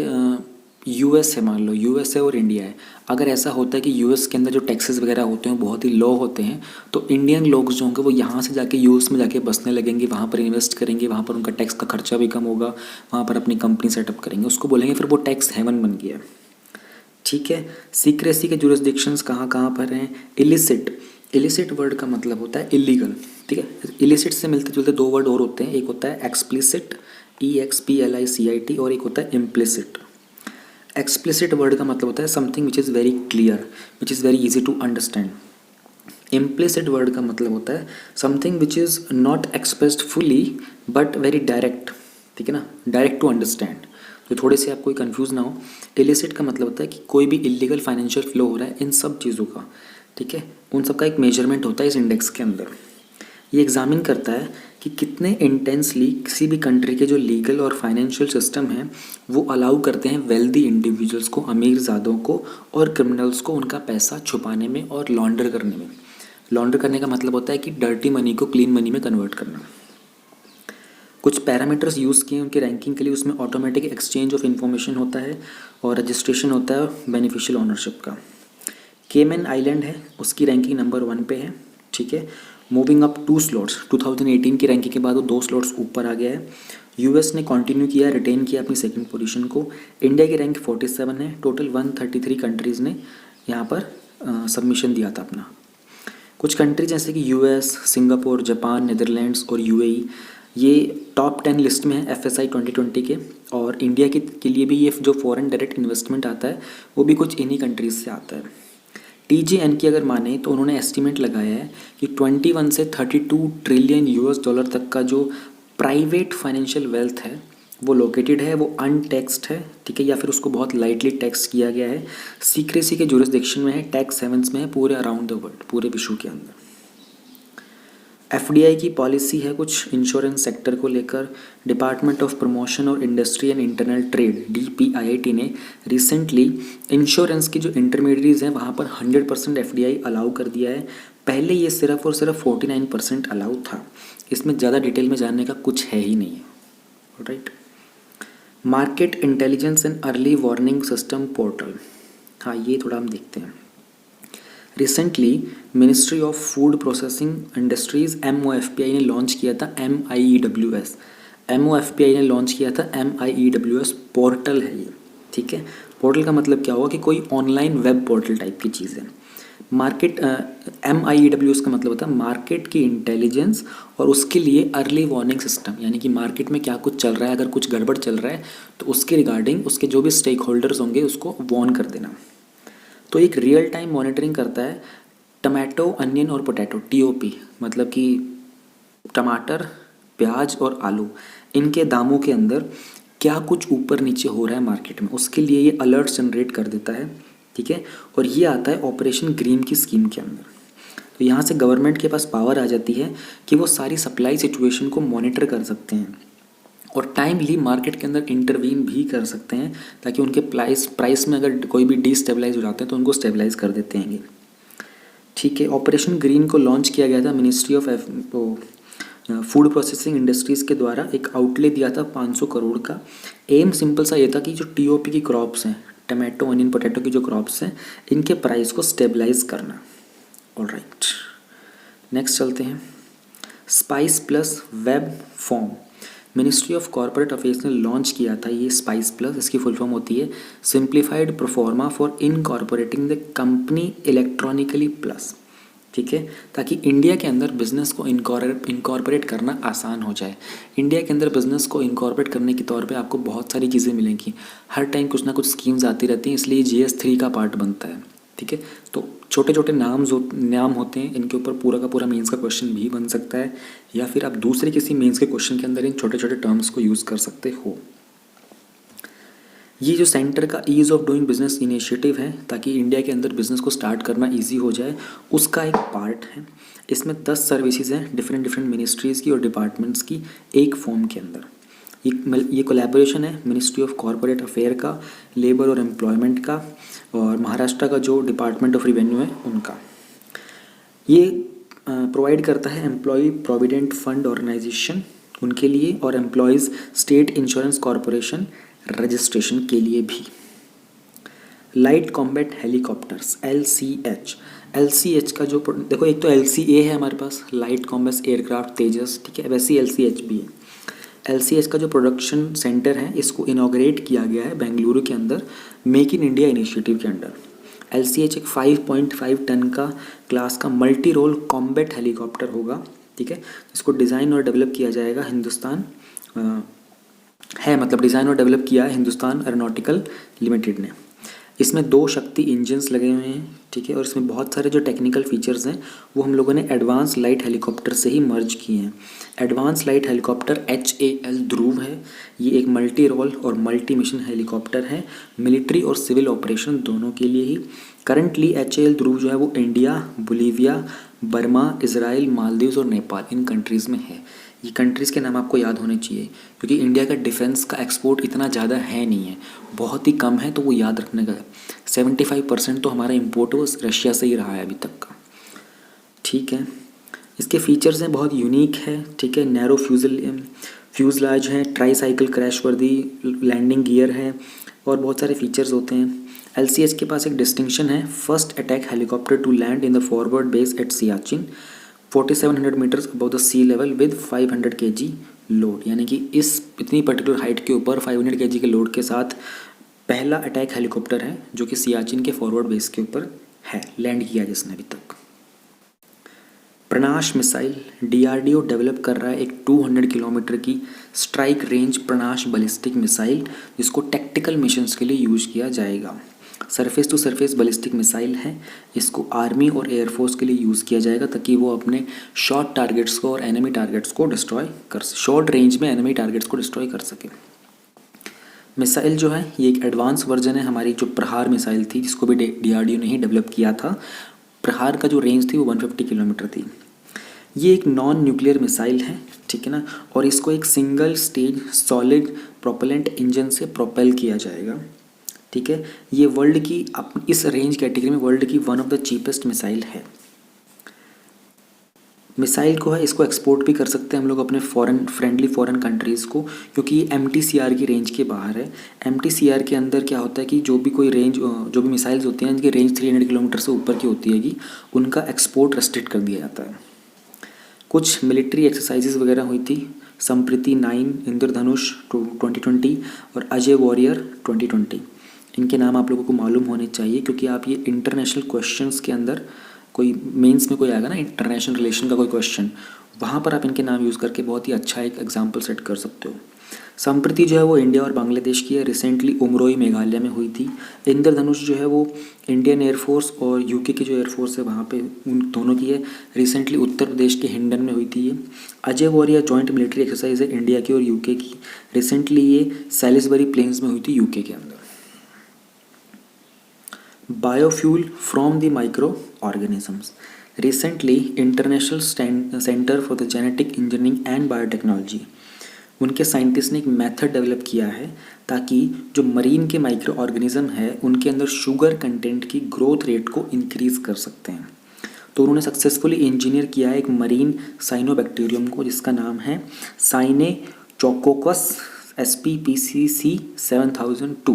[SPEAKER 1] US है, मान लो US है और इंडिया है। अगर ऐसा होता है कि US के अंदर जो टैक्सेस वगैरह होते हैं बहुत ही लो होते हैं, तो इंडियन लोग जो होंगे वो यहाँ से जाके US में जाके बसने लगेंगे, वहाँ पर इन्वेस्ट करेंगे, वहाँ पर उनका टैक्स का खर्चा भी कम होगा, वहाँ पर अपनी कंपनी सेटअप करेंगे, उसको बोलेंगे फिर वो टैक्स हेवन बन गया, ठीक है। सीक्रेसी के जुरिस्डिक्शंस कहाँ कहाँ पर हैं। इलिसिट वर्ड का मतलब होता है इलीगल, ठीक है। इलिसिट से मिलते जुलते 2 वर्ड और होते हैं, एक होता है एक्सप्लिसिट EXPLICIT और एक होता है इम्प्लिसिट। एक्सप्लिसिट वर्ड का मतलब होता है something which is very clear, which is very easy to understand. Implicit word का मतलब होता है something which is not expressed fully but very direct, ठीक है ना, डायरेक्ट टू अंडरस्टैंड, तो थोड़े से आप कोई कंफ्यूज ना हो। इलिसिट का मतलब होता है कि कोई भी इलीगल फाइनेंशियल फ्लो हो रहा है इन सब चीज़ों का, ठीक है, उन सब का एक मेजरमेंट होता है इस इंडेक्स के अंदर। ये एग्जामिन करता है कि कितने इंटेंसली किसी भी कंट्री के जो लीगल और फाइनेंशियल सिस्टम हैं वो अलाउ करते हैं वेल्दी इंडिविजुअल्स को, अमीरजादों को और क्रिमिनल्स को उनका पैसा छुपाने में और लॉन्डर करने में। लॉन्डर करने का मतलब होता है कि डर्टी मनी को क्लीन मनी में कन्वर्ट करना। कुछ पैरामीटर्स यूज़ किए उनकी रैंकिंग के लिए, उसमें ऑटोमेटिक एक्सचेंज ऑफ इन्फॉर्मेशन होता है और रजिस्ट्रेशन होता है बेनिफिशियल ओनरशिप का। केमन आइलैंड है, उसकी रैंकिंग नंबर 1 पे है, ठीक है। मूविंग अप 2 स्लॉट्स, 2018 की रैंकिंग के बाद वो 2 स्लॉट्स ऊपर आ गया है। US ने कंटिन्यू किया, रिटेन किया अपनी सेकंड पोजीशन को। इंडिया की रैंक 47 है। टोटल 133 कंट्रीज़ ने यहाँ पर सबमिशन दिया था अपना। कुछ कंट्री जैसे कि US, सिंगापुर, जापान, नीदरलैंड्स और UAE ये टॉप 10 लिस्ट में है FSI 2020 के। और इंडिया के लिए भी ये जो फॉरेन डायरेक्ट इन्वेस्टमेंट आता है वो भी कुछ इन्हीं कंट्रीज़ से आता है। TJN की अगर माने तो उन्होंने एस्टिमेट लगाया है कि 21 से 32 ट्रिलियन US डॉलर तक का जो प्राइवेट फाइनेंशियल वेल्थ है वो लोकेटेड है, वो अनटैक्सड है, ठीक है, या फिर उसको बहुत लाइटली टैक्स किया गया है, सीक्रेसी के जुरिस्डिक्शन में है, टैक्स हेवन्स में है, पूरे अराउंड द वर्ल्ड, पूरे विश्व के अंदर। FDI की पॉलिसी है कुछ इंश्योरेंस सेक्टर को लेकर। डिपार्टमेंट ऑफ प्रमोशन और industry and internal trade DPIIT ने रिसेंटली इंश्योरेंस की जो इंटरमीडियरीज हैं वहाँ पर 100% FDI अलाउ कर दिया है। पहले ये सिर्फ और सिर्फ 49% अलाउ था। इसमें ज़्यादा डिटेल में जानने का कुछ है ही नहीं है, right. Market intelligence and early warning system portal, हाँ ये थोड़ा हम देखते हैं। Recently ministry of food processing industries MOFPI ने लॉन्च किया था MIEWS। MOFPI ने लॉन्च किया था MIEWS पोर्टल है ये, ठीक है। पोर्टल का मतलब क्या हुआ कि कोई ऑनलाइन वेब पोर्टल टाइप की चीज़ है। मार्केट MIEWS का मतलब होता है मार्केट की इंटेलिजेंस और उसके लिए अर्ली वार्निंग सिस्टम, यानी कि मार्केट में क्या कुछ चल रहा है, अगर कुछ गड़बड़ चल रहा है तो उसके रिगार्डिंग उसके जो भी स्टेक होल्डर्स होंगे उसको वार्न कर देना। तो एक रियल टाइम मॉनिटरिंग करता है टमाटो, अनियन और पोटैटो, TOP, मतलब कि टमाटर, प्याज और आलू, इनके दामों के अंदर क्या कुछ ऊपर नीचे हो रहा है मार्केट में, उसके लिए ये अलर्ट जनरेट कर देता है, ठीक है। और ये आता है ऑपरेशन ग्रीन की स्कीम के अंदर। तो यहाँ से गवर्नमेंट के पास पावर आ जाती है कि वो सारी सप्लाई सिचुएशन को मॉनिटर कर सकते हैं और टाइमली मार्केट के अंदर इंटरवीन भी कर सकते हैं, ताकि उनके प्राइस में अगर कोई भी डिस्टेबलाइज हो जाते हैं तो उनको स्टेबलाइज कर देते हैं। ठीक है, ऑपरेशन ग्रीन को लॉन्च किया गया था ministry of food processing industries के द्वारा। एक आउटले दिया था 500 करोड़ का। एम सिंपल सा ये था कि जो टीओपी की क्रॉप्स हैं, टमाटो अनियन पोटैटो की जो क्रॉप्स हैं, इनके प्राइस को स्टेबलाइज करना। ऑलराइट, नेक्स्ट चलते हैं। Spice plus web form, ministry of corporate affairs ने लॉन्च किया था ये स्पाइस प्लस। इसकी फुल फॉर्म होती है simplified proforma for incorporating the company electronically plus. ठीक है, ताकि इंडिया के अंदर बिजनेस को इनकॉर्पोरेट करना आसान हो जाए। इंडिया के अंदर बिजनेस को इनकॉर्पोरेट करने के तौर पे आपको बहुत सारी चीज़ें मिलेंगी, हर टाइम कुछ ना कुछ स्कीम्स आती रहती हैं, इसलिए GS3 का पार्ट बनता है। ठीक है, तो छोटे छोटे नाम होते हैं, इनके ऊपर पूरा का पूरा मेंस का क्वेश्चन भी बन सकता है, या फिर आप दूसरे किसी मेंस के क्वेश्चन के अंदर इन छोटे छोटे टर्म्स को यूज़ कर सकते हो। ये जो सेंटर का ease of doing business initiative है, ताकि इंडिया के अंदर बिजनेस को स्टार्ट करना इजी हो जाए, उसका एक पार्ट है। इसमें 10 सर्विसेज हैं डिफरेंट मिनिस्ट्रीज़ की और डिपार्टमेंट्स की एक फॉर्म के अंदर। ये कोलैबोरेशन है मिनिस्ट्री ऑफ कॉर्पोरेट अफेयर का, लेबर और एम्प्लॉयमेंट का, और महाराष्ट्र का जो डिपार्टमेंट ऑफ रिवेन्यू है उनका। ये प्रोवाइड करता है एम्प्लॉय प्रोविडेंट फंड ऑर्गेनाइजेशन उनके लिए, और employees state insurance corporation registration के लिए भी। लाइट कॉम्बैट हेलीकॉप्टर्स LCH का जो देखो, एक तो LCA है हमारे पास, लाइट कॉम्बैट एयरक्राफ्ट तेजस। ठीक है, वैसे ही LCH भी है। LCH का जो प्रोडक्शन सेंटर है, इसको इनॉग्रेट किया गया है बेंगलुरु के अंदर, मेक इन इंडिया इनिशिएटिव के अंडर। LCH एक 5.5 टन का क्लास का मल्टी रोल कॉम्बैट हेलीकॉप्टर होगा। ठीक है, जिसको डिज़ाइन और डेवलप किया जाएगा डिज़ाइन और डेवलप किया है हिंदुस्तान एरोनॉटिकल लिमिटेड ने। इसमें 2 शक्ति इंजन्स लगे हुए हैं। ठीक है, और इसमें बहुत सारे जो टेक्निकल फीचर्स हैं वो हम लोगों ने एडवांस लाइट हेलीकॉप्टर से ही मर्ज किए हैं। एडवांस लाइट हेलीकॉप्टर HAL ध्रुव है। ये एक मल्टी रोल और मल्टी मिशन हेलीकॉप्टर है, मिलिट्री और सिविल ऑपरेशन दोनों के लिए ही। करंटली HAL ध्रुव जो है वो India, Bolivia, Burma, Israel, Maldives और नेपाल, इन कंट्रीज़ में है। ये कंट्रीज़ के नाम आपको याद होने चाहिए, क्योंकि इंडिया का डिफेंस का एक्सपोर्ट इतना ज़्यादा है नहीं है, बहुत ही कम है, तो वो याद रखने का। 75% तो हमारा इम्पोर्ट वो रशिया से ही रहा है अभी तक का। ठीक है, इसके फीचर्स हैं बहुत यूनिक है। ठीक है, नैरो फ्यूजलाज है, ट्राई साइकिल क्रैश वर्दी लैंडिंग गियर है, और बहुत सारे फीचर्स होते हैं। LCH के पास एक डिस्टिंक्शन है, first attack helicopter to land in the forward base at Siachen 4700 metres above the sea level with 500 kg load. यानी कि इस इतनी पर्टिकुलर हाइट के ऊपर 500 kg के लोड के साथ पहला अटैक हेलीकॉप्टर है जो कि सियाचिन के फॉरवर्ड बेस के ऊपर है, लैंड किया जिसने अभी तक। प्रणाश मिसाइल, DRDO डेवलप कर रहा है एक 200 किलोमीटर की strike range Pranash ballistic missile, जिसको टैक्टिकल मिशंस के लिए यूज किया जाएगा। Surface to surface ballistic missile है, इसको आर्मी और एयरफोर्स के लिए यूज़ किया जाएगा, ताकि वो अपने शॉर्ट टारगेट्स को और एनिमी टारगेट्स को डिस्ट्रॉय कर शॉर्ट रेंज में एनिमी टारगेट्स को डिस्ट्रॉय कर सके। मिसाइल जो है ये एक एडवांस वर्जन है हमारी जो प्रहार मिसाइल थी, जिसको भी DRDO ने ही डेवलप किया था। प्रहार का जो रेंज थी वो 150 किलोमीटर थी। ये एक नॉन न्यूक्लियर मिसाइल है, ठीक है ना, और इसको एक single stage solid propellant engine से प्रोपेल किया जाएगा। ठीक है, ये वर्ल्ड की इस रेंज कैटेगरी में वर्ल्ड की one of the cheapest missile है। मिसाइल को है इसको एक्सपोर्ट भी कर सकते हैं हम लोग अपने फ्रेंडली फॉरेन कंट्रीज़ को, क्योंकि ये MTCR की रेंज के बाहर है। MTCR के अंदर क्या होता है कि जो भी मिसाइल्स होती हैं इनकी रेंज 300 किलोमीटर से ऊपर की होती है, उनका एक्सपोर्ट रेस्ट्रिक्ट कर दिया जाता है। कुछ मिलिट्री एक्सरसाइजेज वगैरह हुई थी, संप्रीति 9, इंद्रधनुष 2020 और अजय वॉरियर 2020। इनके नाम आप लोगों को मालूम होने चाहिए, क्योंकि आप ये इंटरनेशनल क्वेश्चंस के अंदर कोई मेंस में कोई आएगा ना इंटरनेशनल रिलेशन का कोई क्वेश्चन, वहाँ पर आप इनके नाम यूज़ करके बहुत ही अच्छा एक एग्जाम्पल सेट कर सकते हो। संप्रति जो है वो इंडिया और बांग्लादेश की है, रिसेंटली उमरोई मेघालय में हुई थी। इंद्रधनुष जो है वो इंडियन एयरफोर्स और UK की जो एयरफोर्स है वहाँ पे उन दोनों की है, रिसेंटली उत्तर प्रदेश के हिंडन में हुई थी ये। Ajay warrior joint military exercise है इंडिया की और UK की, रिसेंटली ये सैलिसबरी प्लेन्स में हुई थी UK के अंदर। Biofuel from the micro organisms, recently international centre for the genetic engineering and biotechnology, उनके साइंटिस्ट ने एक मेथड डेवलप किया है ताकि जो मरीन के माइक्रो ऑर्गेनिज्म है उनके अंदर शुगर कंटेंट की ग्रोथ रेट को इंक्रीज़ कर सकते हैं। तो उन्होंने सक्सेसफुली इंजीनियर किया है एक मरीन साइनोबैक्टीरियम को जिसका नाम है साइनेचोकोकस SPPCC 7002।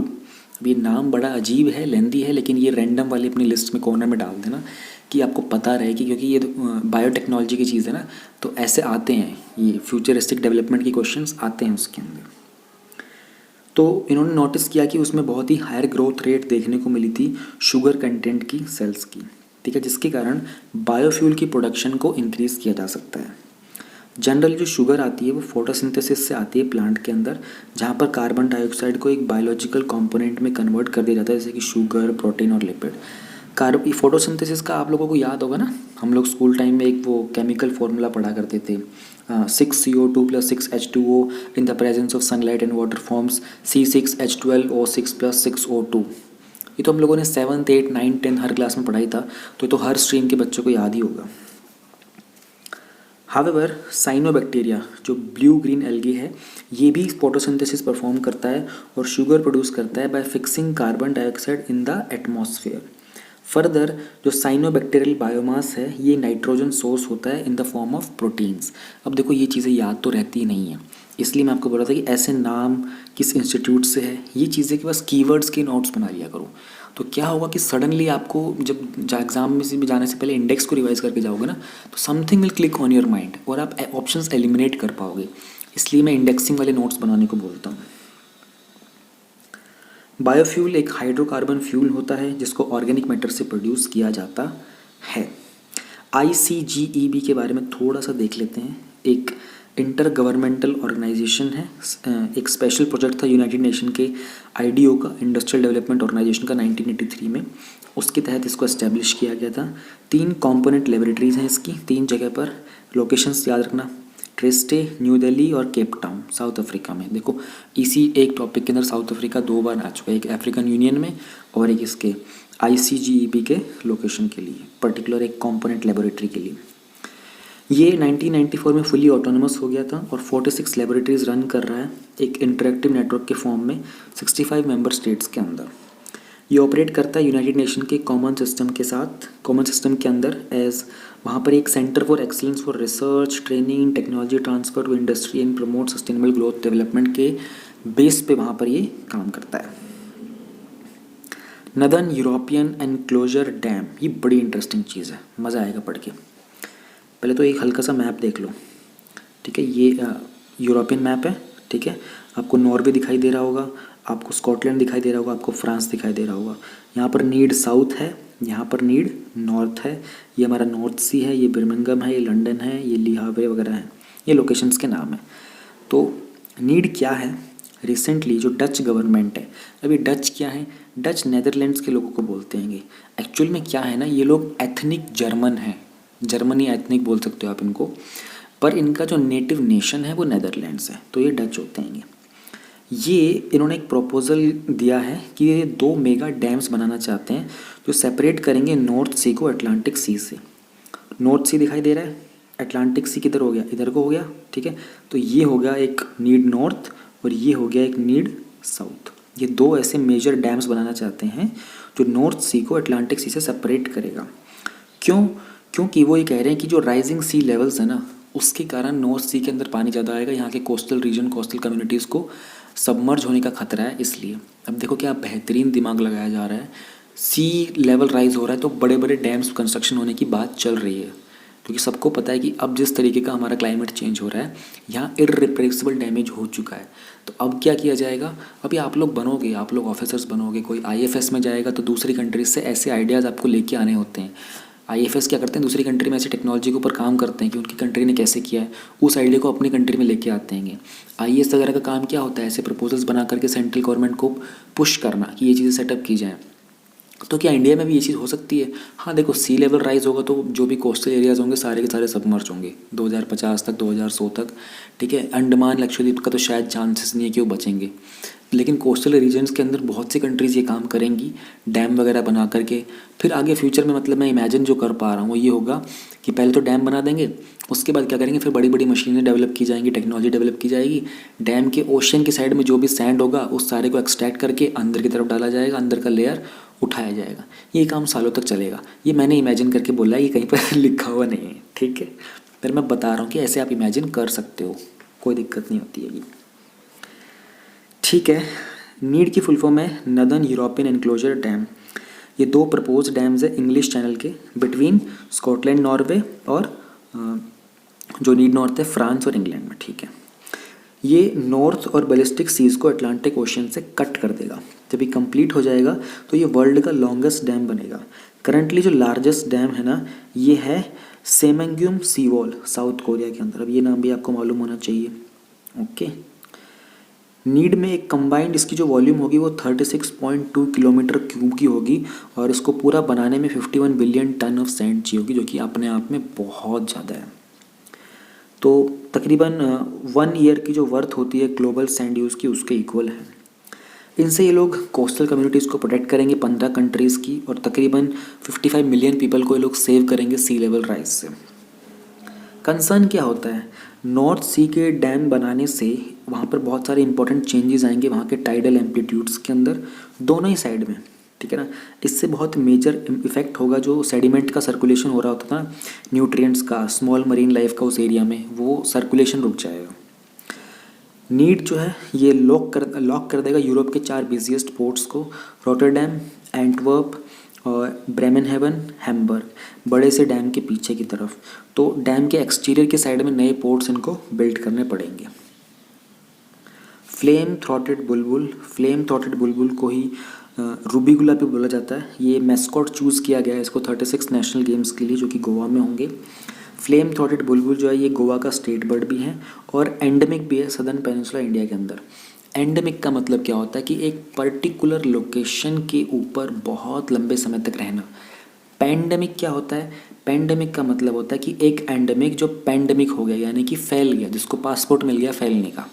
[SPEAKER 1] अब ये नाम बड़ा अजीब है, लेंदी है, लेकिन ये रैंडम वाली अपनी लिस्ट में कॉर्नर में डाल देना कि आपको पता रहे कि क्योंकि ये बायोटेक्नोलॉजी की चीज़ है ना, तो ऐसे आते हैं ये फ्यूचरिस्टिक डेवलपमेंट के क्वेश्चंस आते हैं उसके अंदर। तो इन्होंने नोटिस किया कि उसमें बहुत ही हायर ग्रोथ रेट देखने को मिली थी शुगर कंटेंट की सेल्स की, ठीक है, जिसके कारण बायोफ्यूल की प्रोडक्शन को इंक्रीज़ किया जा सकता है। जनरल जो शुगर आती है वो फोटोसिंथेसिस से आती है प्लांट के अंदर, जहाँ पर कार्बन डाइऑक्साइड को एक बायोलॉजिकल कंपोनेंट में कन्वर्ट कर दिया जाता है, जैसे कि शुगर, प्रोटीन और लिपिड। फोटोसिंथेसिस का आप लोगों को याद होगा ना, हम लोग स्कूल टाइम में एक वो केमिकल फार्मूला पढ़ा करते थे, 6CO2 + 6H2O in the presence of sunlight and water forms C6H12O6 + 6O2। ये तो हम लोगों ने 7th 8th 9th 10th हर क्लास में पढ़ाई था, तो ये तो हर स्ट्रीम के बच्चों को याद ही होगा। हावेवर साइनोबैक्टीरिया जो ब्लू ग्रीन एल्गी है ये भी फोटोसिंथेसिस परफॉर्म करता है और शुगर प्रोड्यूस करता है bye fixing carbon dioxide in the atmosphere. Further जो साइनोबैक्टीरियल बायोमास है ये नाइट्रोजन सोर्स होता है in the form of proteins. अब देखो ये चीज़ें याद तो रहती ही नहीं है, इसलिए मैं आपको बोल रहा था कि ऐसे नाम किस इंस्टीट्यूट से है ये चीज़ें के बस कीवर्ड्स के नोट्स बना लिया करो। तो क्या होगा कि सडनली आपको जब एग्जाम में से जाने से पहले इंडेक्स को रिवाइज करके जाओगे ना, तो something will click on your mind और आप ऑप्शंस एलिमिनेट कर पाओगे, इसलिए मैं इंडेक्सिंग वाले नोट्स बनाने को बोलता हूँ। बायोफ्यूल एक हाइड्रोकार्बन फ्यूल होता है जिसको ऑर्गेनिक मैटर से प्रोड्यूस किया जाता है। ICGEB के बारे में थोड़ा सा देख लेते हैं। एक इंटर गवर्नमेंटल ऑर्गेनाइजेशन है, एक स्पेशल प्रोजेक्ट था यूनाइटेड नेशन के IDO का, इंडस्ट्रियल डेवलपमेंट ऑर्गेनाइजेशन का 1983 में, उसके तहत इसको एस्टेब्लिश किया गया था। 3 कॉम्पोनेंट लेबोरेटरीज हैं इसकी, 3 जगह पर, लोकेशंस याद रखना, ट्रिस्टे, न्यू दिल्ली और केप टाउन, साउथ अफ्रीका में। देखो इसी एक टॉपिक के अंदर साउथ अफ्रीका 2 बार आ चुका है, एक अफ्रीकन यूनियन में और एक इसके ICGEB के लोकेशन के लिए, पर्टिकुलर एक कॉम्पोनेंट लेबोरेटरी के लिए। ये 1994 में फुली ऑटोनमस हो गया था और 46 लेबोरेटरीज रन कर रहा है एक इंटरेक्टिव नेटवर्क के फॉर्म में 65 मेंबर स्टेट्स के अंदर। ये ऑपरेट करता है यूनाइटेड नेशन के कॉमन सिस्टम के साथ, कॉमन सिस्टम के अंदर एज वहाँ पर एक centre for excellence for research, training, technology transfer to industry and promote sustainable growth development के बेस पे वहाँ पर ये काम करता है। नदर्न यूरोपियन एनक्लोजर डैम, ये बड़ी इंटरेस्टिंग चीज़ है, मज़ा आएगा पढ़ के। पहले तो एक हल्का सा मैप देख लो, ठीक है, ये यूरोपियन मैप है, ठीक है, आपको नॉर्वे दिखाई दे रहा होगा, आपको स्कॉटलैंड दिखाई दे रहा होगा, आपको फ्रांस दिखाई दे रहा होगा। यहाँ पर नीड साउथ है, यहाँ पर नीड नॉर्थ है, ये हमारा नॉर्थ सी है, ये बर्मिंघम है, ये लंदन है, ये ली हावे वगैरह है, ये लोकेशंस के नाम है। तो नीड क्या है, रिसेंटली जो डच गवर्नमेंट है, अभी डच क्या है, डच नेदरलैंड्स के लोगों को बोलते हैं। एक्चुअल में क्या है ना, ये लोग एथनिक जर्मन है, जर्मनी एथनिक बोल सकते हो आप इनको, पर इनका जो नेटिव नेशन है वो नेदरलैंड्स है, तो ये डच होते हैं। ये इन्होंने एक प्रपोजल दिया है कि ये 2 मेगा डैम्स बनाना चाहते हैं जो सेपरेट करेंगे नॉर्थ सी को अटलांटिक सी से। नॉर्थ सी दिखाई दे रहा है, अटलांटिक सी किधर हो गया, इधर को हो गया, ठीक है, तो ये हो गया एक नीड नॉर्थ और ये हो गया एक नीड साउथ। ये 2 ऐसे मेजर डैम्स बनाना चाहते हैं जो नॉर्थ सी को अटलांटिक सी से सेपरेट करेगा। क्योंकि वो ये कह रहे हैं कि जो राइजिंग सी लेवल्स है ना, उसके कारण नॉर्थ सी के अंदर पानी ज़्यादा आएगा, यहाँ के कोस्टल रीजन, कोस्टल कम्युनिटीज़ को सबमर्ज होने का खतरा है, इसलिए। अब देखो क्या बेहतरीन दिमाग लगाया जा रहा है, सी लेवल राइज हो रहा है तो बड़े बड़े डैम्स कंस्ट्रक्शन होने की बात चल रही है, क्योंकि सबको पता है कि अब जिस तरीके का हमारा क्लाइमेट चेंज हो रहा है, यहाँ इररिप्लेसेबल डैमेज हो चुका है। तो अब क्या किया जाएगा, अभी आप लोग बनोगे, आप लोग ऑफिसर्स बनोगे, कोई IFS में जाएगा तो दूसरी कंट्रीज से ऐसे आइडियाज़ आपको लेके आने होते हैं। IFS क्या करते हैं, दूसरी कंट्री में ऐसी टेक्नोलॉजी के ऊपर काम करते हैं कि उनकी कंट्री ने कैसे किया है, उस आइडिया को अपनी कंट्री में लेके आते हैं। IAS वगैरह का काम क्या होता है, ऐसे प्रपोजल्स बना करके सेंट्रल गवर्नमेंट को पुश करना कि ये चीज़ें सेटअप की जाएँ। तो क्या इंडिया में भी ये चीज़ हो सकती है? हाँ देखो, सी लेवल राइज होगा तो जो भी कोस्टल एरियाज़ होंगे सारे के सारे सबमर्ज होंगे 2050 तक, 2100 तक। ठीक है, अंडमान लक्षद्वीप का तो शायद चांसेस नहीं है कि वो बचेंगे, लेकिन कोस्टल रीजन्स के अंदर बहुत सी कंट्रीज़ ये काम करेंगी डैम वगैरह बना करके। फिर आगे फ्यूचर में मतलब मैं इमेजिन जो कर पा रहा हूँ वो ये होगा कि पहले तो डैम बना देंगे, उसके बाद क्या करेंगे, फिर बड़ी बड़ी मशीनें डेवलप की जाएंगी, टेक्नोलॉजी डेवलप की जाएगी। डैम के ओशन की साइड में जो भी सैंड होगा उस सारे को एक्सट्रैक्ट करके अंदर की तरफ डाला जाएगा, अंदर का लेयर उठाया जाएगा। ये काम सालों तक चलेगा। ये मैंने इमेजिन करके बोला है, ये कहीं पर लिखा हुआ नहीं है, ठीक है। पर मैं बता रहा हूँ कि ऐसे आप इमेजिन कर सकते हो, कोई दिक्कत नहीं होती है। ठीक है, नीड की फुल फॉर्म है नदर्न यूरोपियन एनक्लोजर डैम। ये 2 प्रपोज डैम्स है इंग्लिश चैनल के बिटवीन स्कॉटलैंड नॉर्वे और जो नीड नॉर्थ है फ्रांस और इंग्लैंड में। ठीक है, ये नॉर्थ और बैलिस्टिक सीज को अटलांटिक ओशन से कट कर देगा। जब ये कंप्लीट हो जाएगा तो ये वर्ल्ड का लॉन्गेस्ट डैम बनेगा। करंटली जो लार्जेस्ट डैम है ना, ये है सेमेंग्यूम सी वॉल साउथ कोरिया के अंदर। अब ये नाम भी आपको मालूम होना चाहिए। ओके, नीड में एक कंबाइंड इसकी जो वॉल्यूम होगी वो 36.2 किलोमीटर क्यूब की होगी और इसको पूरा बनाने में 51 बिलियन टन ऑफ सैंड चाहिए होगी, जो कि अपने आप में बहुत ज़्यादा है। तो तकरीबन 1 ईयर की जो वर्थ होती है ग्लोबल सैंड यूज़ की उसके इक्वल है। इनसे ये लोग कोस्टल कम्युनिटीज़ को प्रोटेक्ट करेंगे 15 कंट्रीज़ की, और तकरीबन 55 मिलियन पीपल को ये लोग सेव करेंगे सी लेवल राइज से। कंसर्न क्या होता है, नॉर्थ सी के डैम बनाने से वहाँ पर बहुत सारे इंपॉर्टेंट चेंजेस आएंगे वहाँ के टाइडल एम्पलीट्यूड्स के अंदर, दोनों ही साइड में। ठीक है ना, इससे बहुत मेजर इफेक्ट होगा जो सेडिमेंट का सर्कुलेशन हो रहा होता था, न्यूट्रिएंट्स का, स्मॉल मरीन लाइफ का उस एरिया में, वो सर्कुलेशन रुक जाएगा। नीड जो है ये लॉक कर देगा यूरोप के 4 बिजिएस्ट पोर्ट्स को, रॉटरडैम, एंटवर्प और ब्रेमेनहेवन, हैम्बर्ग, बड़े से डैम के पीछे की तरफ। तो डैम के एक्सटीरियर के साइड में नए पोर्ट्स इनको बिल्ड करने पड़ेंगे। फ्लेम थ्रॉटेड बुलबुल को ही रूबीगुला भी बोला जाता है। ये मैस्कॉट चूज़ किया गया है इसको 36 नेशनल गेम्स के लिए जो कि गोवा में होंगे। फ्लेम थ्रॉटेड बुलबुल जो है ये गोवा का स्टेट बर्ड भी है और एंडेमिक भी है सदर्न पेनिनसुला इंडिया के अंदर। एंडेमिक का मतलब क्या होता है कि एक पर्टिकुलर लोकेशन के ऊपर बहुत लंबे समय तक रहना। पैंडेमिक क्या होता है, पैंडेमिक का मतलब होता है कि एक एंडेमिक जो पैंडेमिक हो गया यानी कि फैल गया, जिसको पासपोर्ट मिल गया फैलने का।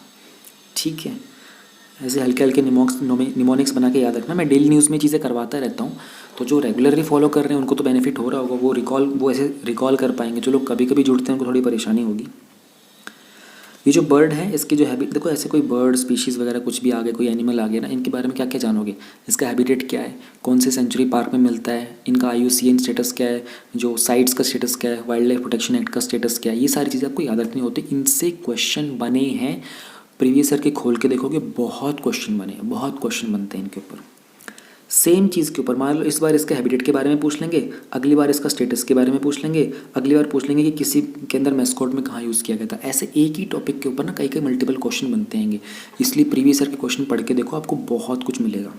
[SPEAKER 1] ठीक है, ऐसे हल्के हल्के निमोनिक्स बना के याद रखना। मैं डेली न्यूज़ में चीज़ें करवाता रहता हूँ, तो जो रेगुलरली फॉलो कर रहे हैं उनको तो बेनिफिट हो रहा होगा, वो ऐसे रिकॉल कर पाएंगे। जो लोग कभी कभी जुड़ते हैं उनको थोड़ी परेशानी होगी। ये जो बर्ड है इसकी जो हैबिट देखो, ऐसे कोई बर्ड स्पीशीज़ वगैरह कुछ भी आ गए, कोई एनिमल आ गया ना, इनके बारे में क्या क्या जानोगे। इसका हैबिटेट क्या है, कौन से सेंचुरी पार्क में मिलता है, इनका IUCN स्टेटस क्या है, जो साइट्स का स्टेटस क्या है, वाइल्ड लाइफ प्रोटेक्शन एक्ट का स्टेटस क्या है, ये सारी चीज़ें आपको याद रखनी होती है। इनसे क्वेश्चन बने हैं, प्रीवियस ईयर के खोल के देखोगे बहुत क्वेश्चन बने हैं, बहुत क्वेश्चन बनते हैं इनके ऊपर। सेम चीज़ के ऊपर मान लो इस बार इसके हैबिटेट के बारे में पूछ लेंगे, अगली बार इसका स्टेटस के बारे में पूछ लेंगे, अगली बार पूछ लेंगे कि किसी के अंदर मैस्कॉट में कहाँ यूज़ किया गया था। ऐसे एक ही टॉपिक के ऊपर ना कई कई मल्टीपल क्वेश्चन बनते हैं, इसलिए प्रीवियस ईयर के क्वेश्चन पढ़ के देखो, आपको बहुत कुछ मिलेगा।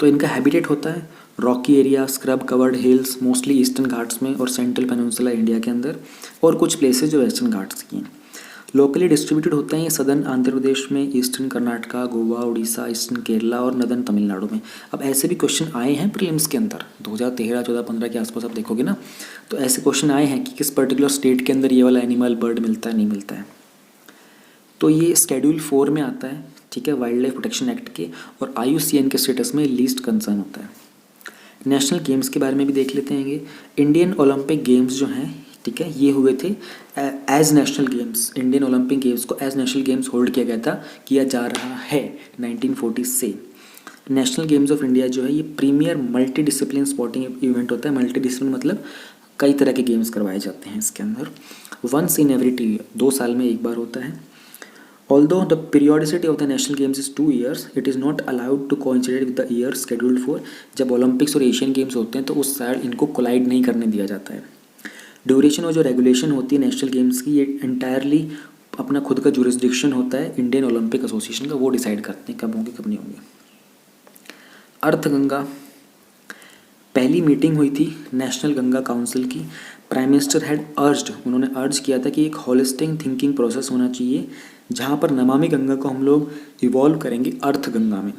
[SPEAKER 1] तो इनका हैबिटेट होता है Rocky area, scrub covered hills, mostly eastern Ghats में और सेंट्रल पेनिनसुला इंडिया के अंदर, और कुछ प्लेसेस जो वेस्टर्न घाट्स की हैं। लोकली डिस्ट्रीब्यूटेड होते हैं ये सदर्न आंध्र प्रदेश में, ईस्टर्न कर्नाटका, गोवा, उड़ीसा, ईस्टर्न केरला और नदर्न तमिलनाडु में। अब ऐसे भी क्वेश्चन आए हैं प्रीलिम्स के अंदर 2013, 14, 15 के आसपास आप देखोगे ना, तो ऐसे क्वेश्चन आए हैं कि किस पर्टिकुलर स्टेट के अंदर ये वाला एनिमल बर्ड मिलता है, नहीं मिलता है। तो ये शेड्यूल 4 में आता है, ठीक है, वाइल्ड लाइफ प्रोटेक्शन एक्ट के, और IUCN के स्टेटस में लीस्ट कंसर्न होता है। नेशनल गेम्स के बारे में भी देख लेते हैं। इंडियन ओलंपिक गेम्स जो हैं, ठीक है, ये हुए थे as national games. Indian Olympic games को एज नेशनल गेम्स होल्ड किया जा रहा है 1940 से। नेशनल गेम्स ऑफ इंडिया जो है ये premier multi discipline sporting event होता है। मल्टी डिसिप्लिन मतलब कई तरह के गेम्स करवाए जाते हैं इसके अंदर। वंस इन एवरी 2 ईयर, 2 साल में एक बार होता है। Although the periodicity of the national games is 2 years, it is not allowed to coincide with the year scheduled for। जब ओलंपिक्स और एशियन गेम्स होते हैं तो उस साल इनको कोलाइड नहीं करने दिया जाता है। ड्यूरेशन और जो रेगुलेशन होती है नेशनल गेम्स की, ये इंटायरली अपना खुद का जुरिस्डिक्शन होता है इंडियन ओलंपिक एसोसिएशन का, वो डिसाइड करते हैं कब होंगे कब नहीं होंगे। अर्थ-गंगा पहली मीटिंग हुई थी नेशनल गंगा काउंसिल की। प्राइम मिनिस्टर उन्होंने अर्ज किया था कि एक होलिस्टिक थिंकिंग प्रोसेस होना चाहिए जहाँ पर नमामि गंगा को हम लोग इवॉल्व करेंगे अर्थ गंगा में।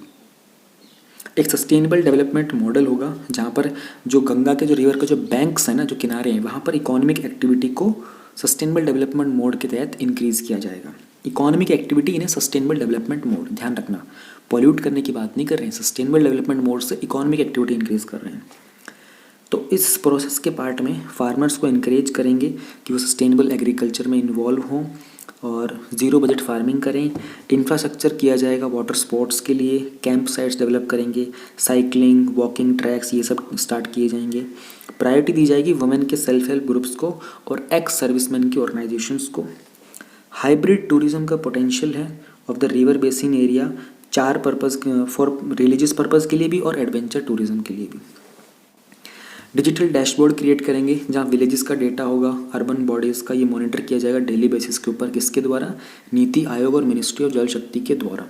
[SPEAKER 1] एक सस्टेनेबल डेवलपमेंट मॉडल होगा जहाँ पर जो गंगा के जो रिवर के जो बैंक्स हैं ना, जो किनारे हैं, वहाँ पर इकोनॉमिक एक्टिविटी को सस्टेनेबल डेवलपमेंट मोड के तहत इंक्रीज़ किया जाएगा। Economic activity in sustainable development mode, ध्यान रखना, पॉल्यूट करने की बात नहीं कर रहे हैं, सस्टेनेबल डेवलपमेंट मोड से इकोनॉमिक एक्टिविटी इंक्रीज़ कर रहे हैं। तो इस प्रोसेस के पार्ट में फार्मर्स को इनक्रेज करेंगे कि वो सस्टेनेबल एग्रीकल्चर में इन्वॉल्व हों और ज़ीरो बजट फार्मिंग करें। इंफ्रास्ट्रक्चर किया जाएगा वाटर स्पोर्ट्स के लिए, कैंप साइट्स डेवलप करेंगे, साइकिलिंग, वॉकिंग ट्रैक्स, ये सब स्टार्ट किए जाएंगे। प्रायोरिटी दी जाएगी वुमेन के सेल्फ हेल्प ग्रुप्स को और एक्स सर्विसमैन की ऑर्गेनाइजेशंस को। हाइब्रिड टूरिज्म का पोटेंशियल है of the river basin area, 4 purpose, for religious purpose के लिए भी और एडवेंचर टूरिज्म के लिए भी। डिजिटल डैशबोर्ड क्रिएट करेंगे जहाँ विलेजेस का डेटा होगा, अर्बन बॉडीज़ का, ये मॉनिटर किया जाएगा डेली बेसिस के ऊपर। किसके द्वारा? नीति आयोग और मिनिस्ट्री ऑफ जल शक्ति के द्वारा।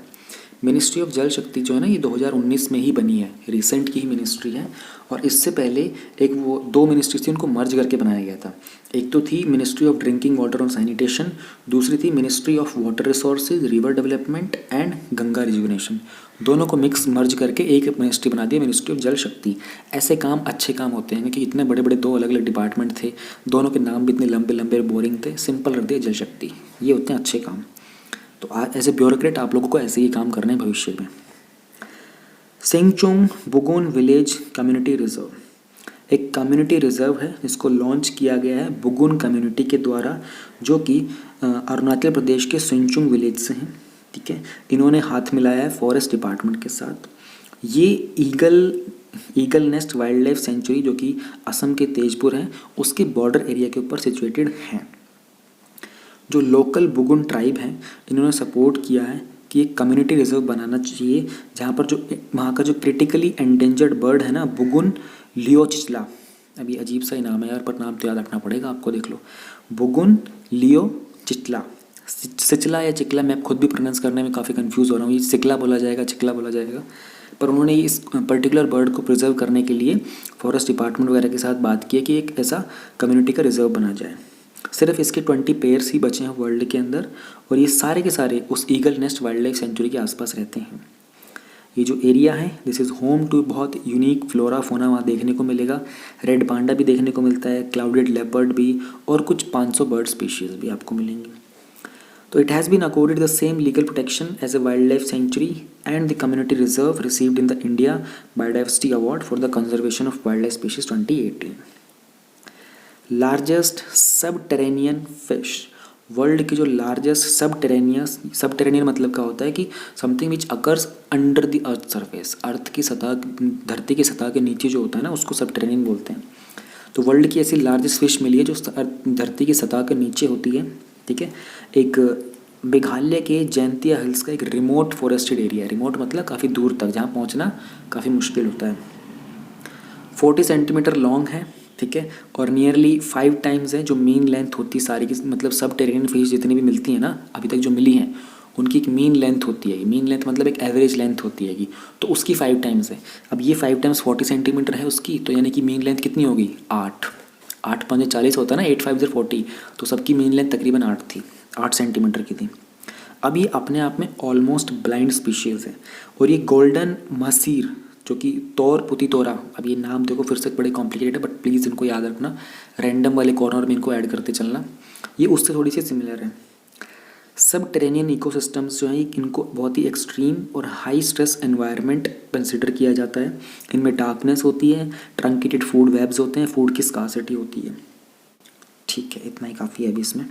[SPEAKER 1] मिनिस्ट्री ऑफ जल शक्ति जो है ना, ये 2019 में ही बनी है, रिसेंट की ही मिनिस्ट्री है। और इससे पहले एक वो 2 मिनिस्ट्री थी, उनको मर्ज करके बनाया गया था। एक तो थी मिनिस्ट्री ऑफ ड्रिंकिंग वाटर और सैनिटेशन, दूसरी थी ministry of water resources, river development and Ganga rejuvenation. दोनों को मिक्स मर्ज करके एक मिनिस्ट्री बना दी, मिनिस्ट्री ऑफ जल शक्ति। ऐसे काम अच्छे काम होते हैं क्योंकि इतने बड़े बड़े 2 अलग अलग डिपार्टमेंट थे, दोनों के नाम भी इतने लंबे लंबे बोरिंग थे, सिंपल रख दिया जल शक्ति। ये होते हैं अच्छे काम। तो एज ए ब्यूरोक्रेट आप लोगों को ऐसे ही काम करने हैं भविष्य में। सेंगचुंग बुगुन विलेज कम्युनिटी रिजर्व एक कम्युनिटी रिजर्व है, इसको लॉन्च किया गया है बुगुन कम्युनिटी के द्वारा, जो कि अरुणाचल प्रदेश के सेंगचुंग विलेज से हैं। ठीक है, इन्होंने हाथ मिलाया है फॉरेस्ट डिपार्टमेंट के साथ। ये eagle nest wild life century जो कि असम के तेजपुर है, उसके बॉर्डर एरिया के ऊपर सिचुएटेड है। जो लोकल बुगुन ट्राइब है, इन्होंने सपोर्ट किया है कि एक कम्युनिटी रिजर्व बनाना चाहिए जहाँ पर जो वहाँ का जो क्रिटिकली एंडेंजर्ड बर्ड है ना, बुगुन लियो चिचला, अभी अजीब सा ही नाम है यार, पर नाम तो याद रखना पड़ेगा आपको, देख लो, बुगुन लियो चिचला, सिचला या चिकला, मैं खुद भी प्रोनाउंस करने में काफ़ी कंफ्यूज हो रहा हूँ, ये सिकला बोला जाएगा, चिकला बोला जाएगा, पर उन्होंने इस पर्टिकुलर बर्ड को प्रिजर्व करने के लिए फॉरेस्ट डिपार्टमेंट वगैरह के साथ बात की है कि एक ऐसा कम्युनिटी का रिजर्व बना जाए। सिर्फ इसके 20 पेयर्स ही बचे हैं वर्ल्ड के अंदर, और ये सारे के सारे उस eagle nest wild life century के आसपास रहते हैं। ये जो एरिया है, दिस इज़ होम टू बहुत यूनिक फ्लोरा फोना वहाँ देखने को मिलेगा। रेड पांडा भी देखने को मिलता है, क्लाउडेड लेपर्ड भी, और कुछ 500 बर्ड स्पीशीज़ भी आपको मिलेंगे। तो it has been accorded the same legal protection as a wild life sanctuary and the community reserve received in the India biodiversity award for the conservation of wild life species 2018। Largest subterranean fish, world की जो लार्जेस्ट सबटेरेनियन मतलब क्या होता है कि something which occurs under the earth surface, earth की सतह, धरती की सतह के नीचे जो होता है ना, उसको सबटेरेनियन बोलते हैं। तो वर्ल्ड की ऐसी लार्जेस्ट फिश मिली है जो धरती की सतह के नीचे होती है। ठीक है, एक मेघालय के जैंतिया हिल्स का एक रिमोट फॉरेस्टेड एरिया है, रिमोट मतलब काफ़ी दूर तक, जहाँ पहुँचना काफ़ी मुश्किल होता है। 40 सेंटीमीटर लॉन्ग है, ठीक है, और नियरली 5 टाइम्स है जो मीन लेंथ होती है सारी की, मतलब सब टेरेनियन फिश जितनी भी मिलती हैं ना अभी तक जो मिली हैं, उनकी एक मीन लेंथ होती है, मीन लेंथ मतलब एक एवरेज लेंथ होती है, तो उसकी 5 टाइम्स है। अब ये 5 टाइम्स 40 सेंटीमीटर है उसकी, तो यानी कि मीन लेंथ कितनी होगी? 8 5 40 होता है ना, 8 5 40, तो सबकी मीन लेंथ तकरीबन 8 सेंटीमीटर की थी। अब ये अपने आप में ऑलमोस्ट ब्लाइंड स्पीशीज़ है। और ये गोल्डन मसीर जो कि तोर पुती तोरा, अब ये नाम देखो फिर से बड़े कॉम्प्लिकेटेड है, बट प्लीज़ इनको याद रखना, रैंडम वाले कॉर्नर में इनको ऐड करते चलना, ये उससे थोड़ी सी सिमिलर है। सब टेरेनियन इकोसिस्टम्स जो हैं इनको बहुत ही एक्सट्रीम और हाई स्ट्रेस एनवायरनमेंट कंसिडर किया जाता है। इनमें डार्कनेस होती है, ट्रंकेटेड फूड वेब्स होते हैं, फूड की स्कार्सिटी होती है। ठीक है, इतना ही काफ़ी है अभी इसमें।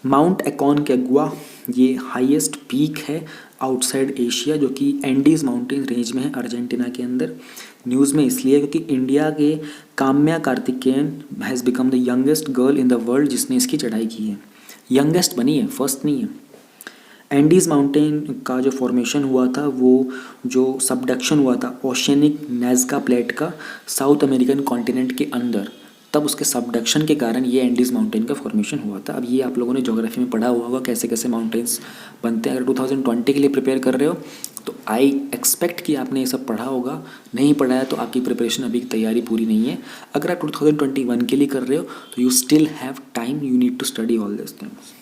[SPEAKER 1] माउंट एकोनकागुआ ये हाईएस्ट पीक है आउटसाइड एशिया, जो कि एंडीज़ माउंटेन रेंज में है अर्जेंटीना के अंदर। न्यूज़ में इसलिए क्योंकि इंडिया के Kamya Karthikeyan has become the youngest girl in the world जिसने इसकी चढ़ाई की है। यंगेस्ट बनी है, फर्स्ट नहीं है। एंडीज़ माउंटेन का जो फॉर्मेशन हुआ था, वो जो सबडक्शन हुआ था ओशियनिक नाज़का प्लेट का साउथ अमेरिकन कॉन्टिनेंट के अंदर, तब उसके सबडक्शन के कारण ये एंडीज़ माउंटेन का फॉर्मेशन हुआ था। अब ये आप लोगों ने ज्योग्राफी में पढ़ा हुआ होगा कैसे कैसे माउंटेन्स बनते हैं। अगर 2020 के लिए प्रिपेयर कर रहे हो तो आई एक्सपेक्ट कि आपने ये सब पढ़ा होगा, नहीं पढ़ा है तो आपकी प्रिपरेशन अभी तैयारी पूरी नहीं है। अगर आप 2021 के लिए कर रहे हो तो you still have time, you need to study all this things.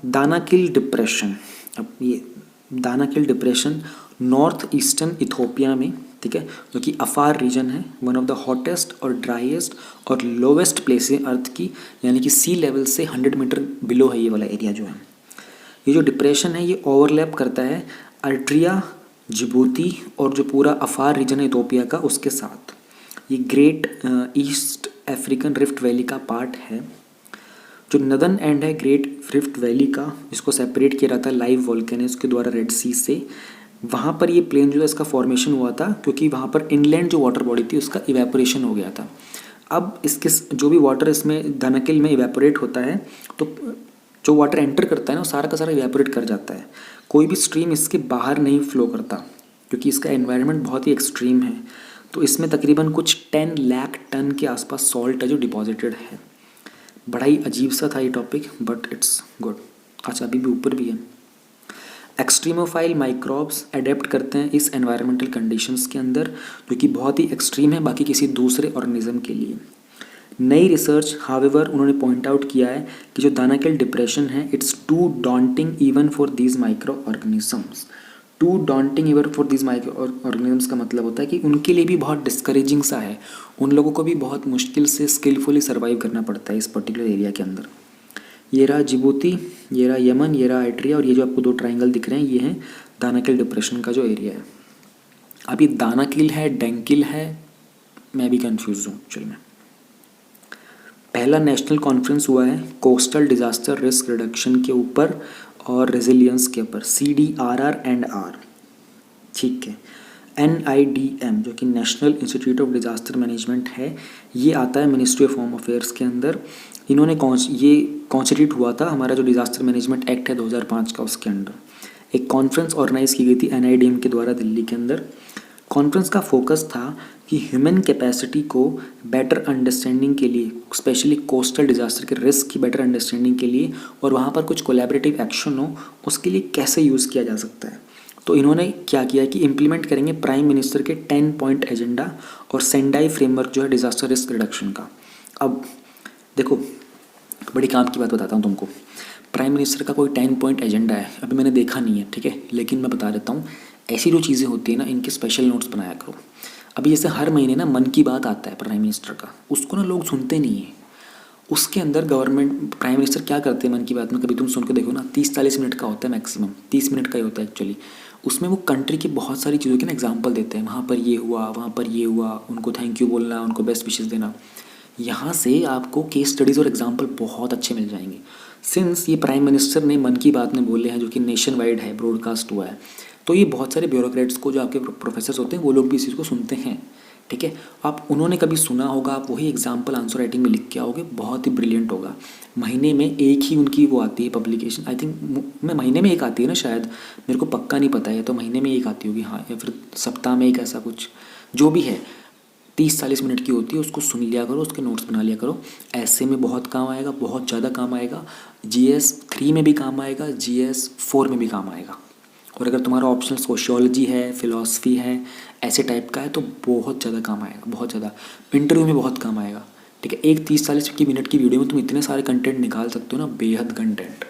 [SPEAKER 1] Danakil depression, अब ये Danakil depression north eastern Ethiopia में, ठीक है, जो कि अफार रीजन है, वन ऑफ द हॉटेस्ट और ड्राइएस्ट और लोवेस्ट प्लेस है अर्थ की, यानी कि सी लेवल से 100 मीटर बिलो है ये वाला एरिया जो है। ये जो डिप्रेशन है ये ओवरलैप करता है अर्ट्रिया, जिबूती और जो पूरा अफार रीजन है इथोपिया का उसके साथ। ये great east African rift valley का पार्ट है। जो नदर्न एंड है ग्रेट रिफ्ट वैली का, इसको सेपरेट किया जाता है लाइव वोल्केनोज के द्वारा रेड सी से। वहाँ पर ये प्लेन जो है इसका फॉर्मेशन हुआ था क्योंकि वहाँ पर इनलैंड जो वाटर बॉडी थी उसका इवेपोरेशन हो गया था। अब इसके जो भी वाटर इसमें दानाकिल में इवेपोरेट होता है तो जो वाटर एंटर करता है ना वो सारा का सारा इवेपोरेट कर जाता है। कोई भी स्ट्रीम इसके बाहर नहीं फ्लो करता क्योंकि इसका एनवायरनमेंट बहुत ही एक्सट्रीम है। तो इसमें तकरीबन कुछ 10 लाख टन के आसपास सॉल्ट है जो डिपॉजिटेड है। बड़ा ही अजीब सा था ये टॉपिक बट इट्स गुड। अच्छा अभी भी ऊपर भी है। एक्सट्रीमोफाइल माइक्रोब्स अडेप्ट करते हैं इस एनवायरमेंटल कंडीशंस के अंदर जो कि बहुत ही एक्सट्रीम है बाकी किसी दूसरे ऑर्गेनिज्म के लिए। नई रिसर्च हावेवर उन्होंने पॉइंट आउट किया है कि जो दानाकिल डिप्रेशन है it's too daunting even for these micro organisms. Too daunting even for these micro organisms का मतलब होता है कि उनके लिए भी बहुत डिस्करेजिंग सा है, उन लोगों को भी बहुत मुश्किल से स्किलफुली सर्वाइव करना पड़ता है इस पर्टिकुलर एरिया के अंदर। ये रहा जिबूती, ये रहा यमन, ये रहा एट्रिया और ये जो आपको 2 ट्राइंगल दिख रहे हैं ये हैं दानाकिल डिप्रेशन का जो एरिया है। अभी दानाकिल है डेंकिल है, मैं भी कंफ्यूज हूँ एक्चुअल में। पहला नेशनल कॉन्फ्रेंस हुआ है कोस्टल डिजास्टर रिस्क रिडक्शन के ऊपर और रेजिलियंस के ऊपर, CDRR&R, ठीक है। NIDM जो कि national institute of disaster management है, ये आता है मिनिस्ट्री ऑफ होम अफेयर्स के अंदर। इन्होंने ये कॉन्स्टिट्यूट हुआ था हमारा जो डिजास्टर मैनेजमेंट एक्ट है 2005 का, उसके अंडर एक कॉन्फ्रेंस ऑर्गेनाइज की गई थी NIDM के द्वारा दिल्ली के अंदर। कॉन्फ्रेंस का फोकस था कि ह्यूमन कैपेसिटी को बेटर अंडरस्टैंडिंग के लिए, स्पेशली कोस्टल डिजास्टर के रिस्क की बेटर अंडरस्टैंडिंग के लिए और वहाँ पर कुछ कोलैबोरेटिव एक्शन हो उसके लिए कैसे यूज़ किया जा सकता है। तो इन्होंने क्या किया कि इम्प्लीमेंट करेंगे प्राइम मिनिस्टर के 10 पॉइंट एजेंडा और सेंडाई फ्रेमवर्क जो है डिजास्टर रिस्क रिडक्शन का। अब देखो बड़ी काम की बात बताता हूँ तुमको। प्राइम मिनिस्टर का कोई 10 पॉइंट एजेंडा है, अभी मैंने देखा नहीं है, ठीक है, लेकिन मैं बता देता हूँ। ऐसी जो चीज़ें होती है ना इनके स्पेशल नोट्स बनाया करो। अभी जैसे हर महीने ना मन की बात आता है प्राइम मिनिस्टर का, उसको ना लोग सुनते नहीं हैं। उसके अंदर गवर्नमेंट प्राइम मिनिस्टर क्या करते हैं मन की बात में, कभी तुम सुन के देखो ना, 30-40 मिनट का होता है मैक्सिमम, 30 मिनट का ही होता है एक्चुअली। उसमें वो कंट्री की बहुत सारी चीज़ों के ना एग्जाम्पल देते हैं, वहाँ पर ये हुआ, वहाँ पर ये हुआ, उनको थैंक यू बोलना, उनको बेस्ट विशेज़ देना। यहाँ से आपको केस स्टडीज़ और एग्जाम्पल बहुत अच्छे मिल जाएंगे। सिंस ये प्राइम मिनिस्टर ने मन की बात में बोले हैं जो कि नेशन वाइड है, ब्रॉडकास्ट हुआ है, तो ये बहुत सारे ब्यूरोक्रेट्स को, जो आपके प्रोफेसर्स होते हैं वो लोग भी इस चीज़ को सुनते हैं, ठीक है। आप उन्होंने कभी सुना होगा, आप वही एग्जाम्पल आंसर राइटिंग में लिख के आओगे, बहुत ही ब्रिलियंट होगा। महीने में एक ही उनकी वो आती है पब्लिकेशन, आई थिंक मैं महीने में एक आती है ना शायद, मेरे को पक्का नहीं पता है, तो महीने में एक आती होगी हाँ, या फिर सप्ताह में एक, ऐसा कुछ जो भी है। 30-40 मिनट की होती है, उसको सुन लिया करो, उसके नोट्स बना लिया करो। ऐसे में बहुत काम आएगा, बहुत ज़्यादा काम आएगा। GS 3 में भी काम आएगा, GS 4 में भी काम आएगा। और अगर तुम्हारा ऑप्शनल सोशियोलॉजी है, फिलॉसफी है, ऐसे टाइप का है तो बहुत ज़्यादा काम आएगा, बहुत ज़्यादा। इंटरव्यू में बहुत काम आएगा, ठीक है। एक 30-40 मिनट की वीडियो में तुम इतने सारे कंटेंट निकाल सकते हो ना, बेहद कंटेंट,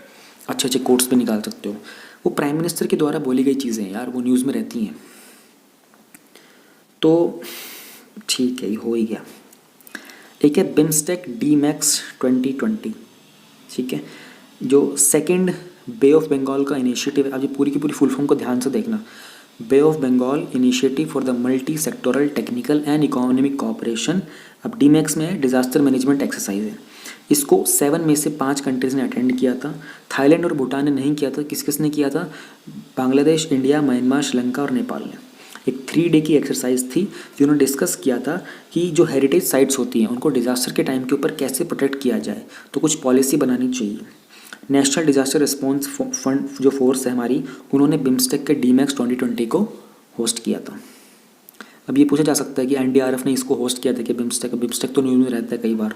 [SPEAKER 1] अच्छे अच्छे कोट्स पे निकाल सकते हो। वो प्राइम मिनिस्टर के द्वारा बोली गई चीज़ें यार, वो न्यूज़ में रहती हैं। तो ठीक है, हो ही गया। एक है बिम्स्टेक DMAX 2020, ठीक है, जो सेकंड बे ऑफ बंगाल का इनिशिएटिव है। अब ये पूरी की पूरी फुल फॉर्म को ध्यान से देखना। Bay of Bengal initiative for the multi sectoral technical and economic cooperation. अब DMAX में डिजास्टर मैनेजमेंट एक्सरसाइज है। इसको 7 में से 5 कंट्रीज़ ने अटेंड किया था। थाईलैंड और भूटान ने नहीं किया था। किस किसने किया था? बांग्लादेश, इंडिया, म्यांमार, श्रीलंका और नेपाल ने। एक 3 डे की एक्सरसाइज थी जिन्होंने डिस्कस किया था कि जो हेरिटेज साइट्स होती हैं उनको डिजास्टर के टाइम के ऊपर कैसे प्रोटेक्ट किया जाए, तो कुछ पॉलिसी बनानी चाहिए। नेशनल डिजास्टर रिस्पॉन्स फंड जो फोर्स है हमारी, उन्होंने बिम्स्टेक के DMAX 2020 को होस्ट किया था। अब ये पूछा जा सकता है कि NDRF ने इसको होस्ट किया था कि बिम्स्टेक तो न्यूज़ में रहता है कई बार।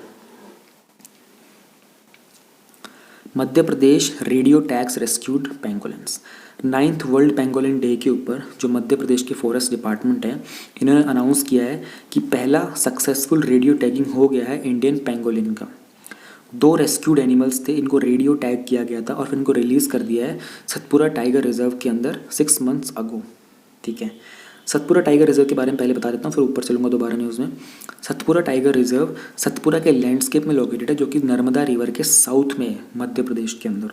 [SPEAKER 1] Madhya Pradesh radio tags rescued pangolins. 9th world pangolin day के ऊपर जो मध्य प्रदेश के फॉरेस्ट डिपार्टमेंट है, इन्होंने अनाउंस किया है कि पहला सक्सेसफुल रेडियो टैगिंग हो गया है इंडियन पेंगोलिन का। 2 रेस्क्यूड एनिमल्स थे, इनको रेडियो टैग किया गया था और फिर इनको रिलीज़ कर दिया है सतपुरा टाइगर रिजर्व के अंदर 6 मंथ्स अगो। ठीक है, सतपुरा टाइगर रिजर्व के बारे में पहले बता देता हूँ, फिर ऊपर चलूँगा दोबारा न्यूज़ में। सतपुरा टाइगर रिजर्व सतपुरा के लैंडस्केप में लोकेटेड है, जो कि नर्मदा रिवर के साउथ में है, मध्य प्रदेश के अंदर।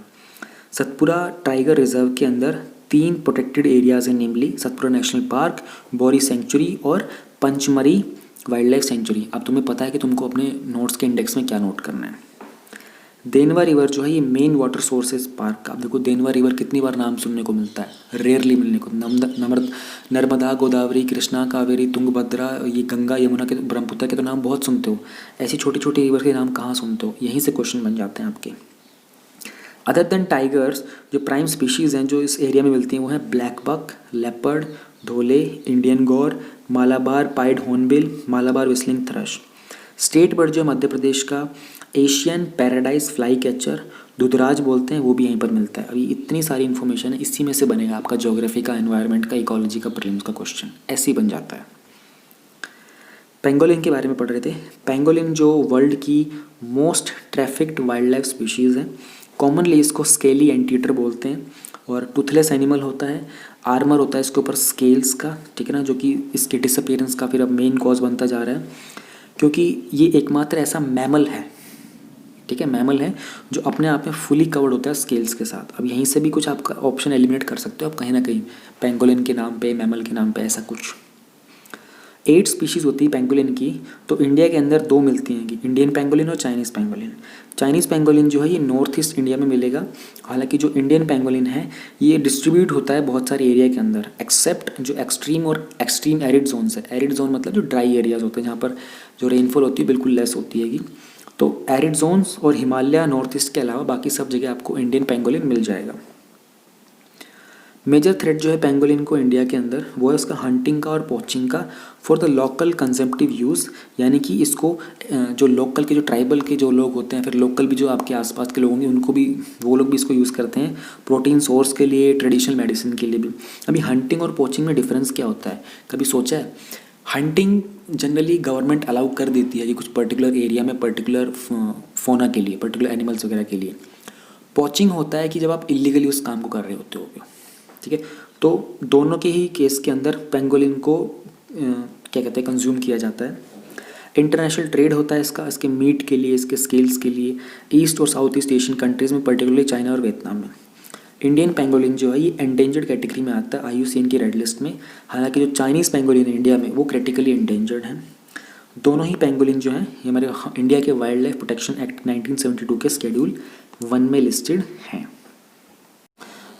[SPEAKER 1] सतपुरा टाइगर रिजर्व के अंदर 3 प्रोटेक्टेड एरियाज हैं, नेमली सतपुरा नेशनल पार्क, बोरी सेंचुरी और पंचमरी वाइल्ड लाइफ सेंचुरी। अब तुम्हें पता है कि तुमको अपने नोट्स के इंडेक्स में क्या नोट करना है। देनवा रिवर जो है ये मेन वाटर सोर्सेज पार्क का। अब देखो देनवा रिवर कितनी बार नाम सुनने को मिलता है, रेयरली मिलने को। नर्मदा, गोदावरी, कृष्णा, कावेरी, तुंगभद्रा, ये गंगा, यमुना के, ब्रह्मपुत्र के तो नाम बहुत सुनते हो, ऐसी छोटी छोटी रिवर के नाम कहाँ सुनते हो? यहीं से क्वेश्चन बन जाते हैं आपके। अदर देन टाइगर्स जो प्राइम स्पीशीज़ हैं जो इस एरिया में मिलती हैं वो हैं black buck, leopard, dhole, Indian gaur, Malabar pied hornbill, Malabar whistling thrush. State bird जो मध्य प्रदेश का एशियन पैराडाइज फ्लाई कैचर, दुधराज बोलते हैं, वो भी यहीं पर मिलता है। अभी इतनी सारी इन्फॉर्मेशन है, इसी में से बनेगा आपका ज्योग्राफी का, एनवायरनमेंट का, इकोलॉजी का प्रीलिम्स का क्वेश्चन, ऐसे ही बन जाता है। पेंगोलिन के बारे में पढ़ रहे थे। पेंगोलिन जो वर्ल्ड की most trafficked wild life species है। कॉमनली इसको स्केली एंटीटर बोलते हैं और टूथलेस एनिमल होता है। आर्मर होता है इसके ऊपर स्केल्स का, ठीक है ना, जो कि इसके डिसअपीयरेंस का फिर अब मेन कॉज बनता जा रहा है, क्योंकि ये एकमात्र ऐसा मैमल है, ठीक है, मैमल है जो अपने आप में फुली कवर्ड होता है स्केल्स के साथ। अब यहीं से भी कुछ आपका ऑप्शन एलिमिनेट कर सकते हो आप कहीं ना कहीं, पेंगोलिन के नाम पे, मैमल के नाम पे, ऐसा कुछ। 8 स्पीशीज़ होती है पेंगोलिन की, तो इंडिया के अंदर 2 मिलती हैं, इंडियन पेंगोलिन और चाइनीज़ पेंगोलिन। चाइनीज़ पेंगोलिन जो है ये नॉर्थ ईस्ट इंडिया में मिलेगा, हालांकि जो इंडियन पेंगोलिन है ये डिस्ट्रीब्यूट होता है बहुत सारे एरिया के अंदर, एक्सेप्ट जो एक्सट्रीम और एक्सट्रीम एरिड जोन्स है। एरिड जोन मतलब जो ड्राई एरियाज होते हैं, जहाँ पर जो रेनफॉल होती है बिल्कुल लेस होती है। तो एरिड जोन्स और हिमालय, नॉर्थ ईस्ट के अलावा बाकी सब जगह आपको इंडियन पेंगोलिन मिल जाएगा। मेजर थ्रेट जो है पेंगोलिन को इंडिया के अंदर, वो है उसका हंटिंग का और पॉचिंग का for the local consumptive use, यानी कि इसको जो लोकल के, जो ट्राइबल के जो लोग होते हैं, फिर लोकल भी जो आपके आसपास के लोग होंगे उनको भी, वो लोग भी इसको यूज़ करते हैं प्रोटीन सोर्स के लिए, ट्रेडिशनल मेडिसिन के लिए भी। अभी हंटिंग और पॉचिंग में डिफरेंस क्या होता है, कभी सोचा है? हंटिंग जनरली गवर्नमेंट अलाउ कर देती है कि कुछ पर्टिकुलर एरिया में पर्टिकुलर फोना के लिए, पर्टिकुलर एनिमल्स वगैरह के लिए। पॉचिंग होता है कि जब आप इलीगली उस काम को कर रहे होते हो, ठीक है। तो दोनों के ही केस के अंदर पेंगोलिन को क्या कहते हैं, कंज्यूम किया जाता है। इंटरनेशनल ट्रेड होता है इसका, इसके मीट के लिए, इसके स्केल्स के लिए, ईस्ट और साउथ ईस्ट एशियन कंट्रीज़ में, पर्टिकुलरली चाइना और वियतनाम में। इंडियन पेंगोलिन जो है ये एंडेंजर्ड कैटेगरी में आता है IUCN की रेड लिस्ट में, हालांकि जो चाइनीज़ पेंगोलिन है इंडिया में वो क्रिटिकली एंडेंजर्ड है। दोनों ही पेंगोलिन जो हैं ये हमारे इंडिया के वाइल्ड लाइफ प्रोटेक्शन एक्ट 1972 के शेड्यूल 1 में लिस्टेड हैं।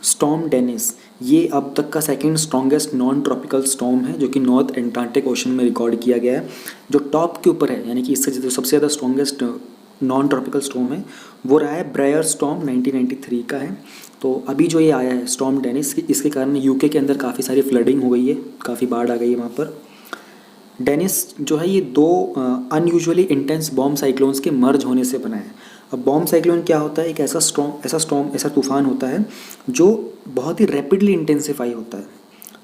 [SPEAKER 1] स्टॉर्म डेनिस ये अब तक का second strongest non tropical storm है, जो कि नॉर्थ एंटार्कटिक ओशन में रिकॉर्ड किया गया है। जो टॉप के ऊपर है, यानी कि इससे जो सबसे ज़्यादा स्ट्रॉन्गेस्ट नॉन ट्रॉपिकल स्टॉर्म है वो रहा है ब्रेयर स्टॉर्म, 1993 का है। तो अभी जो ये आया है स्टॉर्म डेनिस, इसके कारण UK के अंदर काफ़ी सारी फ्लडिंग हो गई है, काफ़ी बाढ़ आ गई है वहाँ पर। डेनिस जो है ये 2 अनयूजुअली इंटेंस बॉम्ब साइक्लोन्स के मर्ज होने से बना है। अब बॉम्ब साइक्लोन क्या होता है? एक ऐसा तूफान होता है जो बहुत ही रैपिडली इंटेंसिफाई होता है,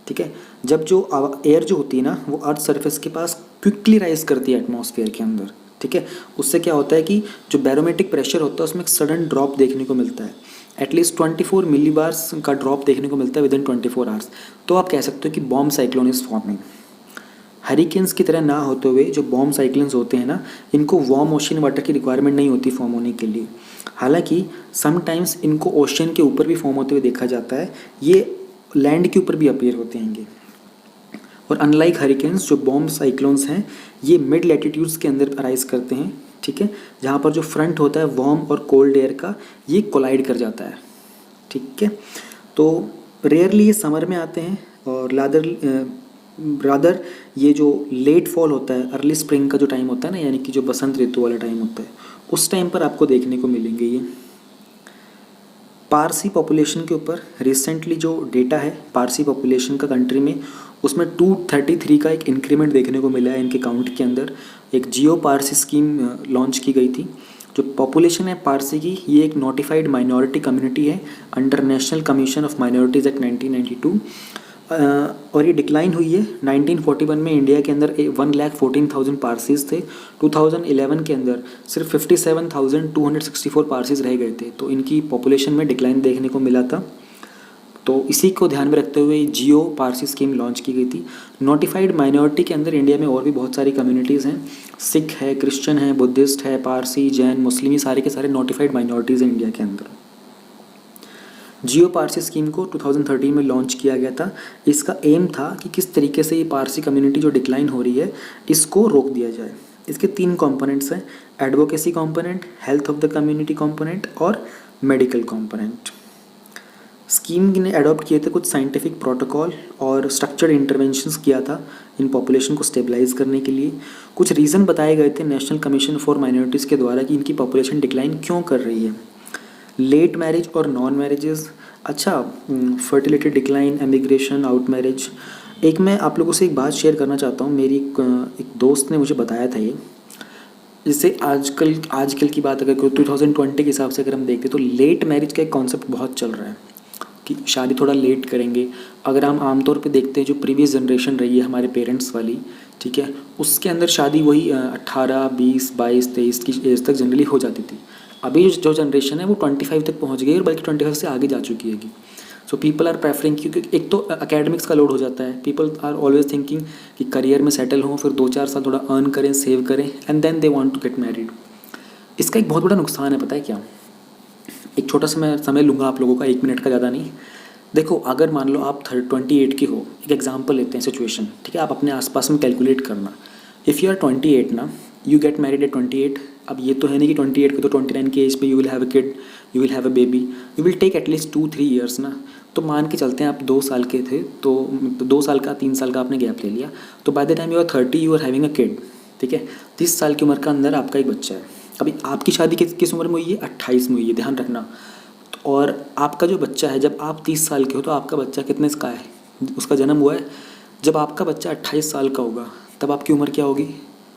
[SPEAKER 1] ठीक है। जब जो एयर जो होती है ना वो अर्थ सरफेस के पास क्विकली राइज करती है एटमॉस्फेयर के अंदर, ठीक है। उससे क्या होता है कि जो बैरोमेट्रिक प्रेशर होता है उसमें एक सडन ड्रॉप देखने को मिलता है, एटलीस्ट 24 मिलीबार्स का ड्रॉप देखने को मिलता है विदिन 24 आवर्स। तो आप कह सकते हो कि bomb cyclone is forming. Hurricanes की तरह ना होते हुए जो बॉम्ब साइक्लोन्स होते हैं ना, इनको वार्म ओशन वाटर की रिक्वायरमेंट नहीं होती फॉर्म होने के लिए। हालांकि समटाइम्स इनको ओशन के ऊपर भी फॉर्म होते हुए देखा जाता है, ये लैंड के ऊपर भी अपीयर होते हैं। और अनलाइक हरिकेन्स जो बॉम्ब साइक्लोन्स हैं ये मिड लैटिट्यूड्स के अंदर अराइज करते हैं, ठीक है, जहाँ पर जो फ्रंट होता है वार्म और कोल्ड एयर का ये कोलाइड कर जाता है, ठीक है। तो रेयरली ये समर में आते हैं और रादर ये जो लेट फॉल होता है, अर्ली स्प्रिंग का जो टाइम होता है ना, यानी कि जो बसंत ऋतु वाला टाइम होता है, उस टाइम पर आपको देखने को मिलेंगे ये। पारसी पॉपुलेशन के ऊपर रिसेंटली जो डेटा है पारसी पॉपुलेशन का कंट्री में, उसमें 233 का एक इंक्रीमेंट देखने को मिला है इनके काउंट के अंदर। एक जियो पारसी स्कीम लॉन्च की गई थी। जो पॉपुलेशन है पारसी की, ये एक नोटिफाइड माइनॉरिटी कम्युनिटी है under national commission of minorities act 1992। और ये डिक्लाइन हुई है। 1941 में इंडिया के अंदर 1,14,000 पारसीज थे। 2011 के अंदर सिर्फ 57,264 पारसीज रह गए थे, तो इनकी पॉपुलेशन में डिक्लाइन देखने को मिला था। तो इसी को ध्यान में रखते हुए जियो पारसी स्कीम लॉन्च की गई थी। नोटिफाइड माइनॉरिटी के अंदर इंडिया में और भी बहुत सारी कम्युनिटीज़ हैं। सिख है, क्रिश्चियन है, बुद्धिस्ट है, पारसी, जैन, मुस्लिम, ये सारे के सारे नोटिफाइड माइनॉरिटीज़ हैं इंडिया के अंदर। जियो पारसी स्कीम को 2013 में लॉन्च किया गया था। इसका एम था कि किस तरीके से ये पारसी कम्युनिटी जो डिक्लाइन हो रही है इसको रोक दिया जाए। इसके 3 कंपोनेंट्स हैं: advocacy component, health of the community component और मेडिकल कंपोनेंट। स्कीम ने अडॉप्ट किए थे कुछ साइंटिफिक प्रोटोकॉल और स्ट्रक्चर्ड इंटरवेंशंस किया था इन पॉपुलेशन को स्टेबलाइज करने के लिए। कुछ रीज़न बताए गए थे नेशनल कमीशन फॉर माइनॉरिटीज़ के द्वारा कि इनकी पॉपुलेशन डिक्लाइन क्यों कर रही है। लेट मैरिज और नॉन मैरिजेस, अच्छा, fertility decline, emigration, out marriage. एक मैं आप लोगों से एक बात शेयर करना चाहता हूँ। मेरी एक दोस्त ने मुझे बताया था ये, जैसे आजकल की बात अगर 2020 के हिसाब से अगर हम देखते तो लेट मैरिज का एक कॉन्सेप्ट बहुत चल रहा है कि शादी थोड़ा लेट करेंगे। अगर हम आमतौर पे देखते हैं जो प्रीवियस जनरेशन रही है हमारे पेरेंट्स वाली, ठीक है, उसके अंदर शादी वही 18, 20, 22, 23 की एज तक जनरली हो जाती थी। अभी जो जनरेशन है वो 25 तक पहुंच गई और बल्कि 25 से आगे जा चुकी है। सो पीपल आर प्रेफरिंग, क्योंकि एक तो एकेडमिक्स का लोड हो जाता है। पीपल आर ऑलवेज थिंकिंग कि करियर में सेटल हों, फिर 2-4 साल थोड़ा अर्न करें, सेव करें, and then they want to get married. इसका एक बहुत बड़ा नुकसान है, पता है क्या? एक छोटा सा मैं समय लूँगा आप लोगों का, 1 मिनट का, ज़्यादा नहीं। देखो, अगर मान लो आप 28 के हो, एक एग्जांपल लेते हैं सिचुएशन, ठीक है, आप अपने आसपास में कैलकुलेट करना। इफ़ यू आर 28 ना, यू गेट मैरिड एट 28। अब ये तो है नहीं कि 28 को तो 29 की एज पे you will have a kid, you will have a baby, you will take at least 2-3 years ना। तो मान के चलते हैं आप 2 साल के थे, तो 2 साल का 3 साल का आपने गैप ले लिया, तो by the time you are 30 you are having a kid, ठीक है। 30 साल की उम्र का अंदर आपका एक बच्चा है। अभी आपकी शादी किस उम्र में हुई है? 28 में हुई है, ध्यान रखना। और आपका जो बच्चा है, जब आप 30 साल के हो तो आपका बच्चा कितने का है? उसका जन्म हुआ है जब आपका बच्चा 28 साल का होगा, तब आपकी उम्र क्या होगी?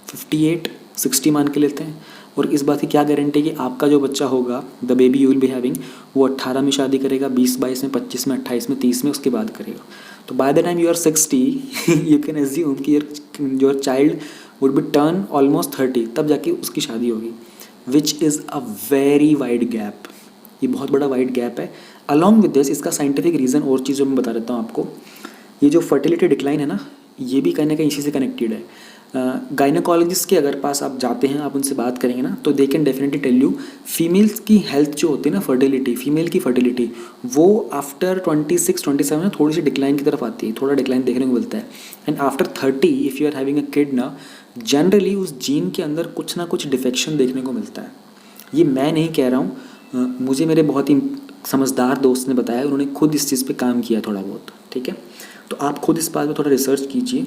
[SPEAKER 1] 58, 60 मान के लेते हैं। और इस बात की क्या गारंटी है कि आपका जो बच्चा होगा, the baby you will be having, वो 18 में शादी करेगा, 20-22 में, 25 में, 28 में, 30 में, उसके बाद करेगा। तो by the time you are 60 you can assume कि your child would be turn almost 30, तब जाके उसकी शादी होगी, which is a very wide gap. ये बहुत बड़ा वाइड गैप है। अलॉन्ग विद दिस, इसका साइंटिफिक रीज़न और चीज़ों में बता देता हूँ आपको। ये जो फर्टिलिटी डिक्लाइन है ना, ये भी कहीं ना कहीं इसी से कनेक्टेड है। गायनेकोलॉजिस्ट के अगर पास आप जाते हैं, आप उनसे बात करेंगे ना, तो they can definitely tell you females की हेल्थ जो होती है ना, फर्टिलिटी, फीमेल की फर्टिलिटी, वो आफ्टर 26-27 ना थोड़ी सी डिक्लाइन की तरफ आती है, थोड़ा डिक्लाइन देखने को मिलता है। And after 30 if you are having a kid ना, जनरली उस जीन के अंदर कुछ ना कुछ डिफेक्शन देखने को मिलता है। ये मैं नहीं कह रहा हूँ, मुझे मेरे बहुत ही समझदार दोस्त ने बताया, उन्होंने खुद इस चीज़ पे काम किया थोड़ा बहुत, ठीक है। तो आप खुद इस बात पे थोड़ा रिसर्च कीजिए।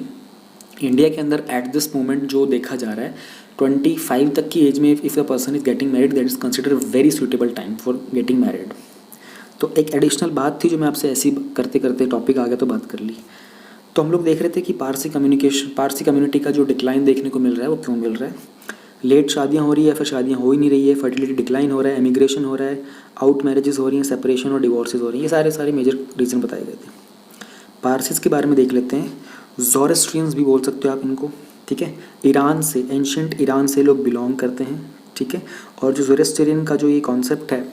[SPEAKER 1] इंडिया के अंदर एट दिस मोमेंट जो देखा जा रहा है, 25 तक की एज में if the person is getting married, that is consider very suitable time for getting married. तो एक एडिशनल बात थी जो मैं आपसे ऐसी करते करते टॉपिक आ गया तो बात कर ली। तो हम लोग देख रहे थे कि पारसी कम्युनिटी का जो डिक्लाइन देखने को मिल रहा है वो क्यों मिल रहा है। लेट शादियाँ हो रही है, फिर शादियाँ हो ही नहीं रही है, फर्टिलिटी डिक्लाइन हो रहा है, इमिग्रेशन हो रहा है, आउट मैरिजेस हो रही हैं, सेपरेशन और डिवोर्सेज हो रही हैं। ये सारे मेजर रीज़न बताए गए थे। पारसीज के बारे में देख लेते हैं। ज़ोरेस्ट्रियंस भी बोल सकते हो आप इनको, ठीक है। ईरान से, एंशियंट ईरान से लोग बिलोंग करते हैं, ठीक है। और जो ज़ोरेस्ट्रियन का जो ये कॉन्सेप्ट है,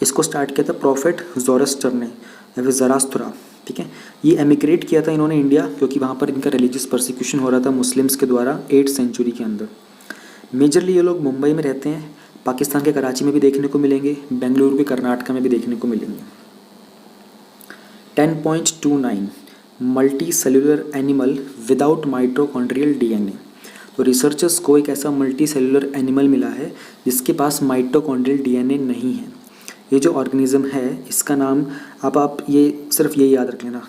[SPEAKER 1] इसको स्टार्ट किया था प्रॉफिट ज़ोरेस्टर ने, या फिर ज़राथुस्त्रा, ठीक है। ये एमिग्रेट किया था इन्होंने इंडिया, क्योंकि वहाँ पर इनका रिलीजियस परसिक्यूशन हो रहा था मुस्लिम्स के द्वारा 8th सेंचुरी के अंदर। मेजरली ये लोग मुंबई में रहते हैं, पाकिस्तान के कराची में भी देखने को मिलेंगे, बेंगलुरु के कर्नाटका में भी देखने को मिलेंगे। 10.29 multi cellular animal without mitochondrial DNA. तो रिसर्चर्स को एक ऐसा मल्टी सेलुलर एनिमल मिला है जिसके पास माइटोकॉन्ड्रियल डीएनए नहीं है। ये जो ऑर्गेनिज्म है, इसका नाम आप ये सिर्फ ये याद रख लेना,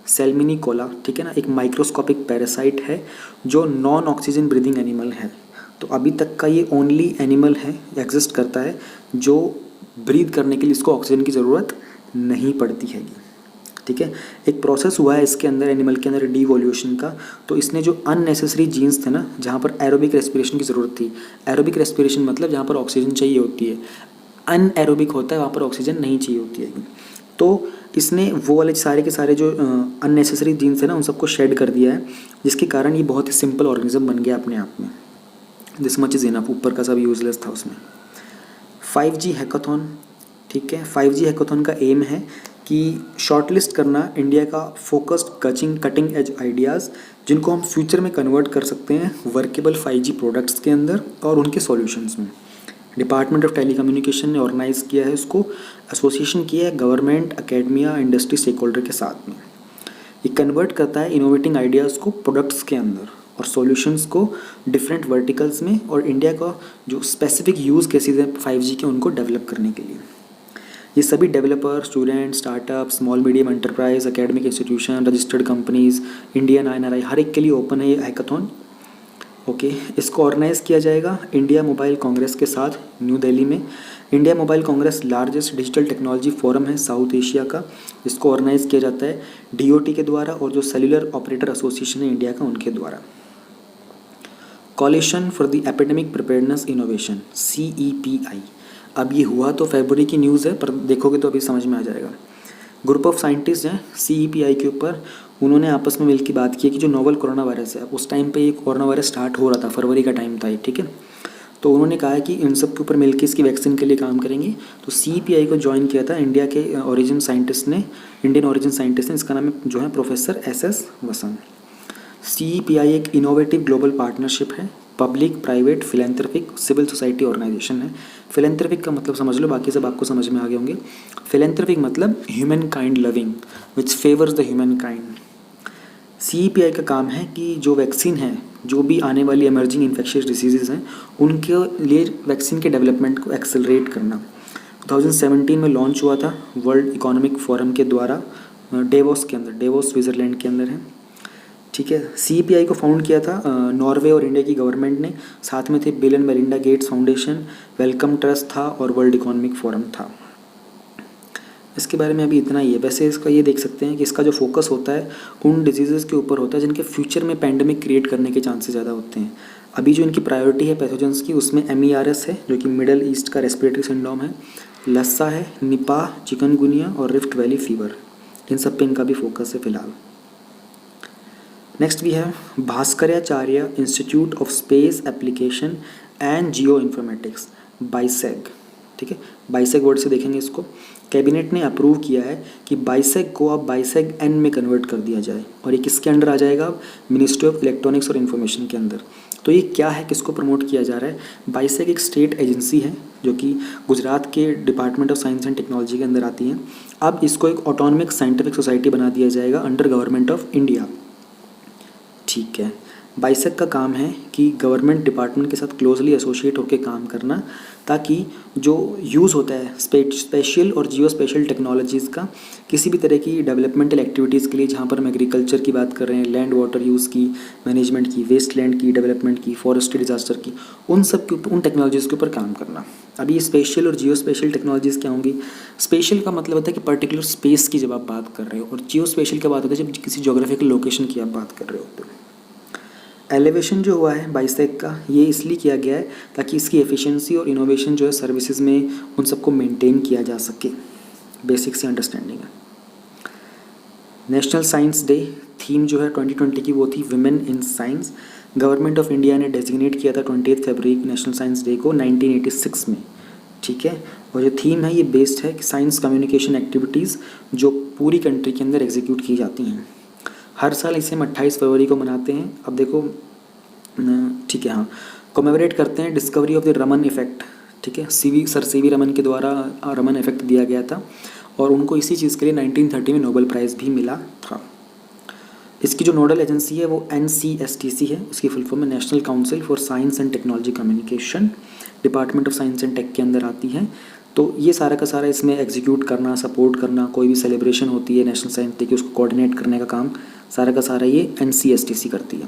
[SPEAKER 1] सेलमिनीकोला, ठीक है ना। एक माइक्रोस्कोपिक पैरासाइट है जो नॉन ऑक्सीजन ब्रीदिंग एनिमल है। तो अभी तक का ये ओनली एनिमल है, एग्जिस्ट करता है, जो ब्रीद करने के लिए इसको ऑक्सीजन की ज़रूरत नहीं पड़ती हैगी, ठीक है। एक प्रोसेस हुआ है इसके अंदर, एनिमल के अंदर, डीवोल्यूशन का। तो इसने जो अननेसेसरी जीन्स थे ना, जहाँ पर एरोबिक रेस्पिरेशन की ज़रूरत थी, एरोबिक रेस्पिरेशन मतलब जहाँ पर ऑक्सीजन चाहिए होती है, अनएरोबिक होता है वहाँ पर ऑक्सीजन नहीं चाहिए होती है, तो इसने वो वाले सारे के सारे जो अननेसेसरी जीन्स है ना उन सबको शेड कर दिया है, जिसके कारण ये बहुत ही सिंपल ऑर्गेनिज्म बन गया अपने आप में। दिस मच इज़ इनफ, ऊपर का सब यूजलेस था उसमें। 5G हैकाथॉन, ठीक है। 5G हैकाथॉन का एम है कि शॉर्टलिस्ट करना इंडिया का फोकस्ड कटिंग एज आइडियाज़, जिनको हम फ्यूचर में कन्वर्ट कर सकते हैं वर्केबल 5G प्रोडक्ट्स के अंदर और उनके सॉल्यूशंस में। डिपार्टमेंट ऑफ टेलीकम्युनिकेशन ने ऑर्गेनाइज किया है इसको, एसोसिएशन किया है government, academia, industry stake holder के साथ में। ये कन्वर्ट करता है इनोवेटिंग आइडियाज़ को प्रोडक्ट्स के अंदर और सॉल्यूशंस को डिफरेंट वर्टिकल्स में, और इंडिया का जो स्पेसिफिक यूज़ केसेस हैं 5G के उनको डेवलप करने के लिए। ये सभी developer, student, startup, small medium enterprise, academic institution, registered companies, Indian INRI, हर एक के लिए ओपन है ये हैकाथॉन। ओके, इसको ऑर्गेनाइज किया जाएगा इंडिया मोबाइल कांग्रेस के साथ न्यू दिल्ली में। India mobile Congress largest digital technology forum है साउथ एशिया का। इसको ऑर्गेनाइज किया जाता है DOT के द्वारा और जो सेल्यूलर ऑपरेटर एसोसिएशन है इंडिया का उनके द्वारा। Coalition for the epidemic preparedness innovation, CEPI। अब ये हुआ तो फरवरी की न्यूज़ है, पर देखोगे तो अभी समझ में आ जाएगा। ग्रुप ऑफ साइंटिस्ट हैं CEPI के ऊपर, उन्होंने आपस में मिलकर बात की कि जो नोवल कोरोना वायरस है, उस टाइम पे ये कोरोना वायरस स्टार्ट हो रहा था, फरवरी का टाइम था ये, ठीक है। तो उन्होंने कहा कि इन सब के ऊपर मिलकर इसकी वैक्सीन के लिए काम करेंगे। तो CEPI को ज्वाइन किया था इंडिया के ओरिजिन साइंटिस्ट ने, इंडियन ओरिजिन साइंटिस्ट ने। इसका नाम जो है प्रोफेसर SS वसंत। CEPI एक इनोवेटिव ग्लोबल पार्टनरशिप है, public private philanthropic civil society organization है। फिलेंथ्रोपिक का मतलब समझ लो, बाकी सब आपको समझ में आ गए होंगे। फिलेंथ्रोपिक मतलब human kind loving which favours the human kind. CEPI का काम है कि जो वैक्सीन है, जो भी आने वाली एमर्जिंग इन्फेक्शियस डिसीजेज़ हैं, उनके लिए वैक्सीन के डेवलपमेंट को एक्सेलरेट करना। 2017 में लॉन्च हुआ था वर्ल्ड इकोनॉमिक फोरम के द्वारा डेवोस के अंदर, डेवोस स्विट्ज़रलैंड के अंदर है, ठीक है। CEPI को फाउंड किया था नॉर्वे और इंडिया की गवर्नमेंट ने, साथ में थे bill and Melinda Gates foundation, Wellcome Trust था और वर्ल्ड इकोनॉमिक फोरम था। इसके बारे में अभी इतना ही है। वैसे इसका ये देख सकते हैं कि इसका जो फोकस होता है उन डिजीज़ के ऊपर होता है जिनके फ्यूचर में पैंडमिक क्रिएट करने के चांसेस ज़्यादा होते हैं। अभी जो इनकी प्रायोरिटी है पैथोजेंस की, उसमें MERS है जो कि मिडल ईस्ट का रेस्पिरेटरी सिंड्रोम है, लस्सा है, निपाह, चिकनगुनिया और रिफ्ट वैली फीवर, इन सब पे इनका भी फोकस है फिलहाल। नेक्स्ट भी है Bhaskaracharya institute of space application and geo informatics, BISAG, ठीक है। बाइसेग वर्ड से देखेंगे इसको। कैबिनेट ने अप्रूव किया है कि बाइसेग को अब बाइसेग N में कन्वर्ट कर दिया जाए, और ये किसके अंडर आ जाएगा अब, मिनिस्ट्री ऑफ इलेक्ट्रॉनिक्स और इन्फॉर्मेशन के अंदर। तो ये क्या है, किसको प्रमोट किया जा रहा है? बाइसेग एक स्टेट एजेंसी है जो कि गुजरात के department of science and technology के अंदर आती है। अब इसको एक ऑटोनॉमिक साइंटिफिक सोसाइटी बना दिया जाएगा अंडर गवर्नमेंट ऑफ इंडिया, ठीक है। बाइसेग का काम है कि गवर्नमेंट डिपार्टमेंट के साथ क्लोजली एसोसिएट होकर काम करना, ताकि जो यूज़ होता है स्पेशल और जियो स्पेशल टेक्नोलॉजीज़ का किसी भी तरह की डेवलपमेंटल एक्टिविटीज़ के लिए, जहाँ पर हम एग्रीकल्चर की बात कर रहे हैं, लैंड वाटर यूज़ की, मैनेजमेंट की, वेस्ट लैंड की डेवलपमेंट की, फॉरेस्ट्री डिजास्टर की, उन सब के ऊपर, उन टेक्नोलॉजीज़ के ऊपर काम करना। अभी ये स्पेशल और जियो स्पेशल टेक्नोलॉजीज़ क्या होंगी? स्पेशल का मतलब होता है कि पर्टिकुलर स्पेस की जब आप बात कर रहे हो, और जियो स्पेशल का बात होता है जब किसी जोग्राफिकल लोकेशन की आप बात कर रहे होते हो। एलिवेशन जो हुआ है बाइसेग का, ये इसलिए किया गया है ताकि इसकी एफिशिएंसी और इनोवेशन जो है सर्विसेज में, उन सबको मेंटेन किया जा सके। बेसिक सी अंडरस्टैंडिंग है। नेशनल साइंस डे थीम जो है 2020 की वो थी women in science. Government of India ने डेजिग्नेट किया था 28 फरवरी नेशनल साइंस डे को 1986 में, ठीक है। और जो थीम है ये बेस्ड है कि साइंस कम्युनिकेशन एक्टिविटीज़ जो पूरी कंट्री के अंदर एग्जीक्यूट की जाती हैं। हर साल इसे हम 28 फरवरी को मनाते हैं। अब देखो, ठीक है, हाँ, कमेमोरेट करते हैं discovery of the Raman effect, ठीक है। सर CV रमन के द्वारा रमन इफेक्ट दिया गया था, और उनको इसी चीज़ के लिए 1930 में नोबेल प्राइज़ भी मिला था। इसकी जो नोडल एजेंसी है वो NCSTC है, उसकी फुल फॉर्म है national council for science and technology communication, department of science and tech के अंदर आती है। तो ये सारा का सारा इसमें एग्जीक्यूट करना, सपोर्ट करना, कोई भी सेलिब्रेशन होती है नेशनल साइंस डे की, उसको कोऑर्डिनेट करने का काम सारा का सारा ये NCSTC करती है।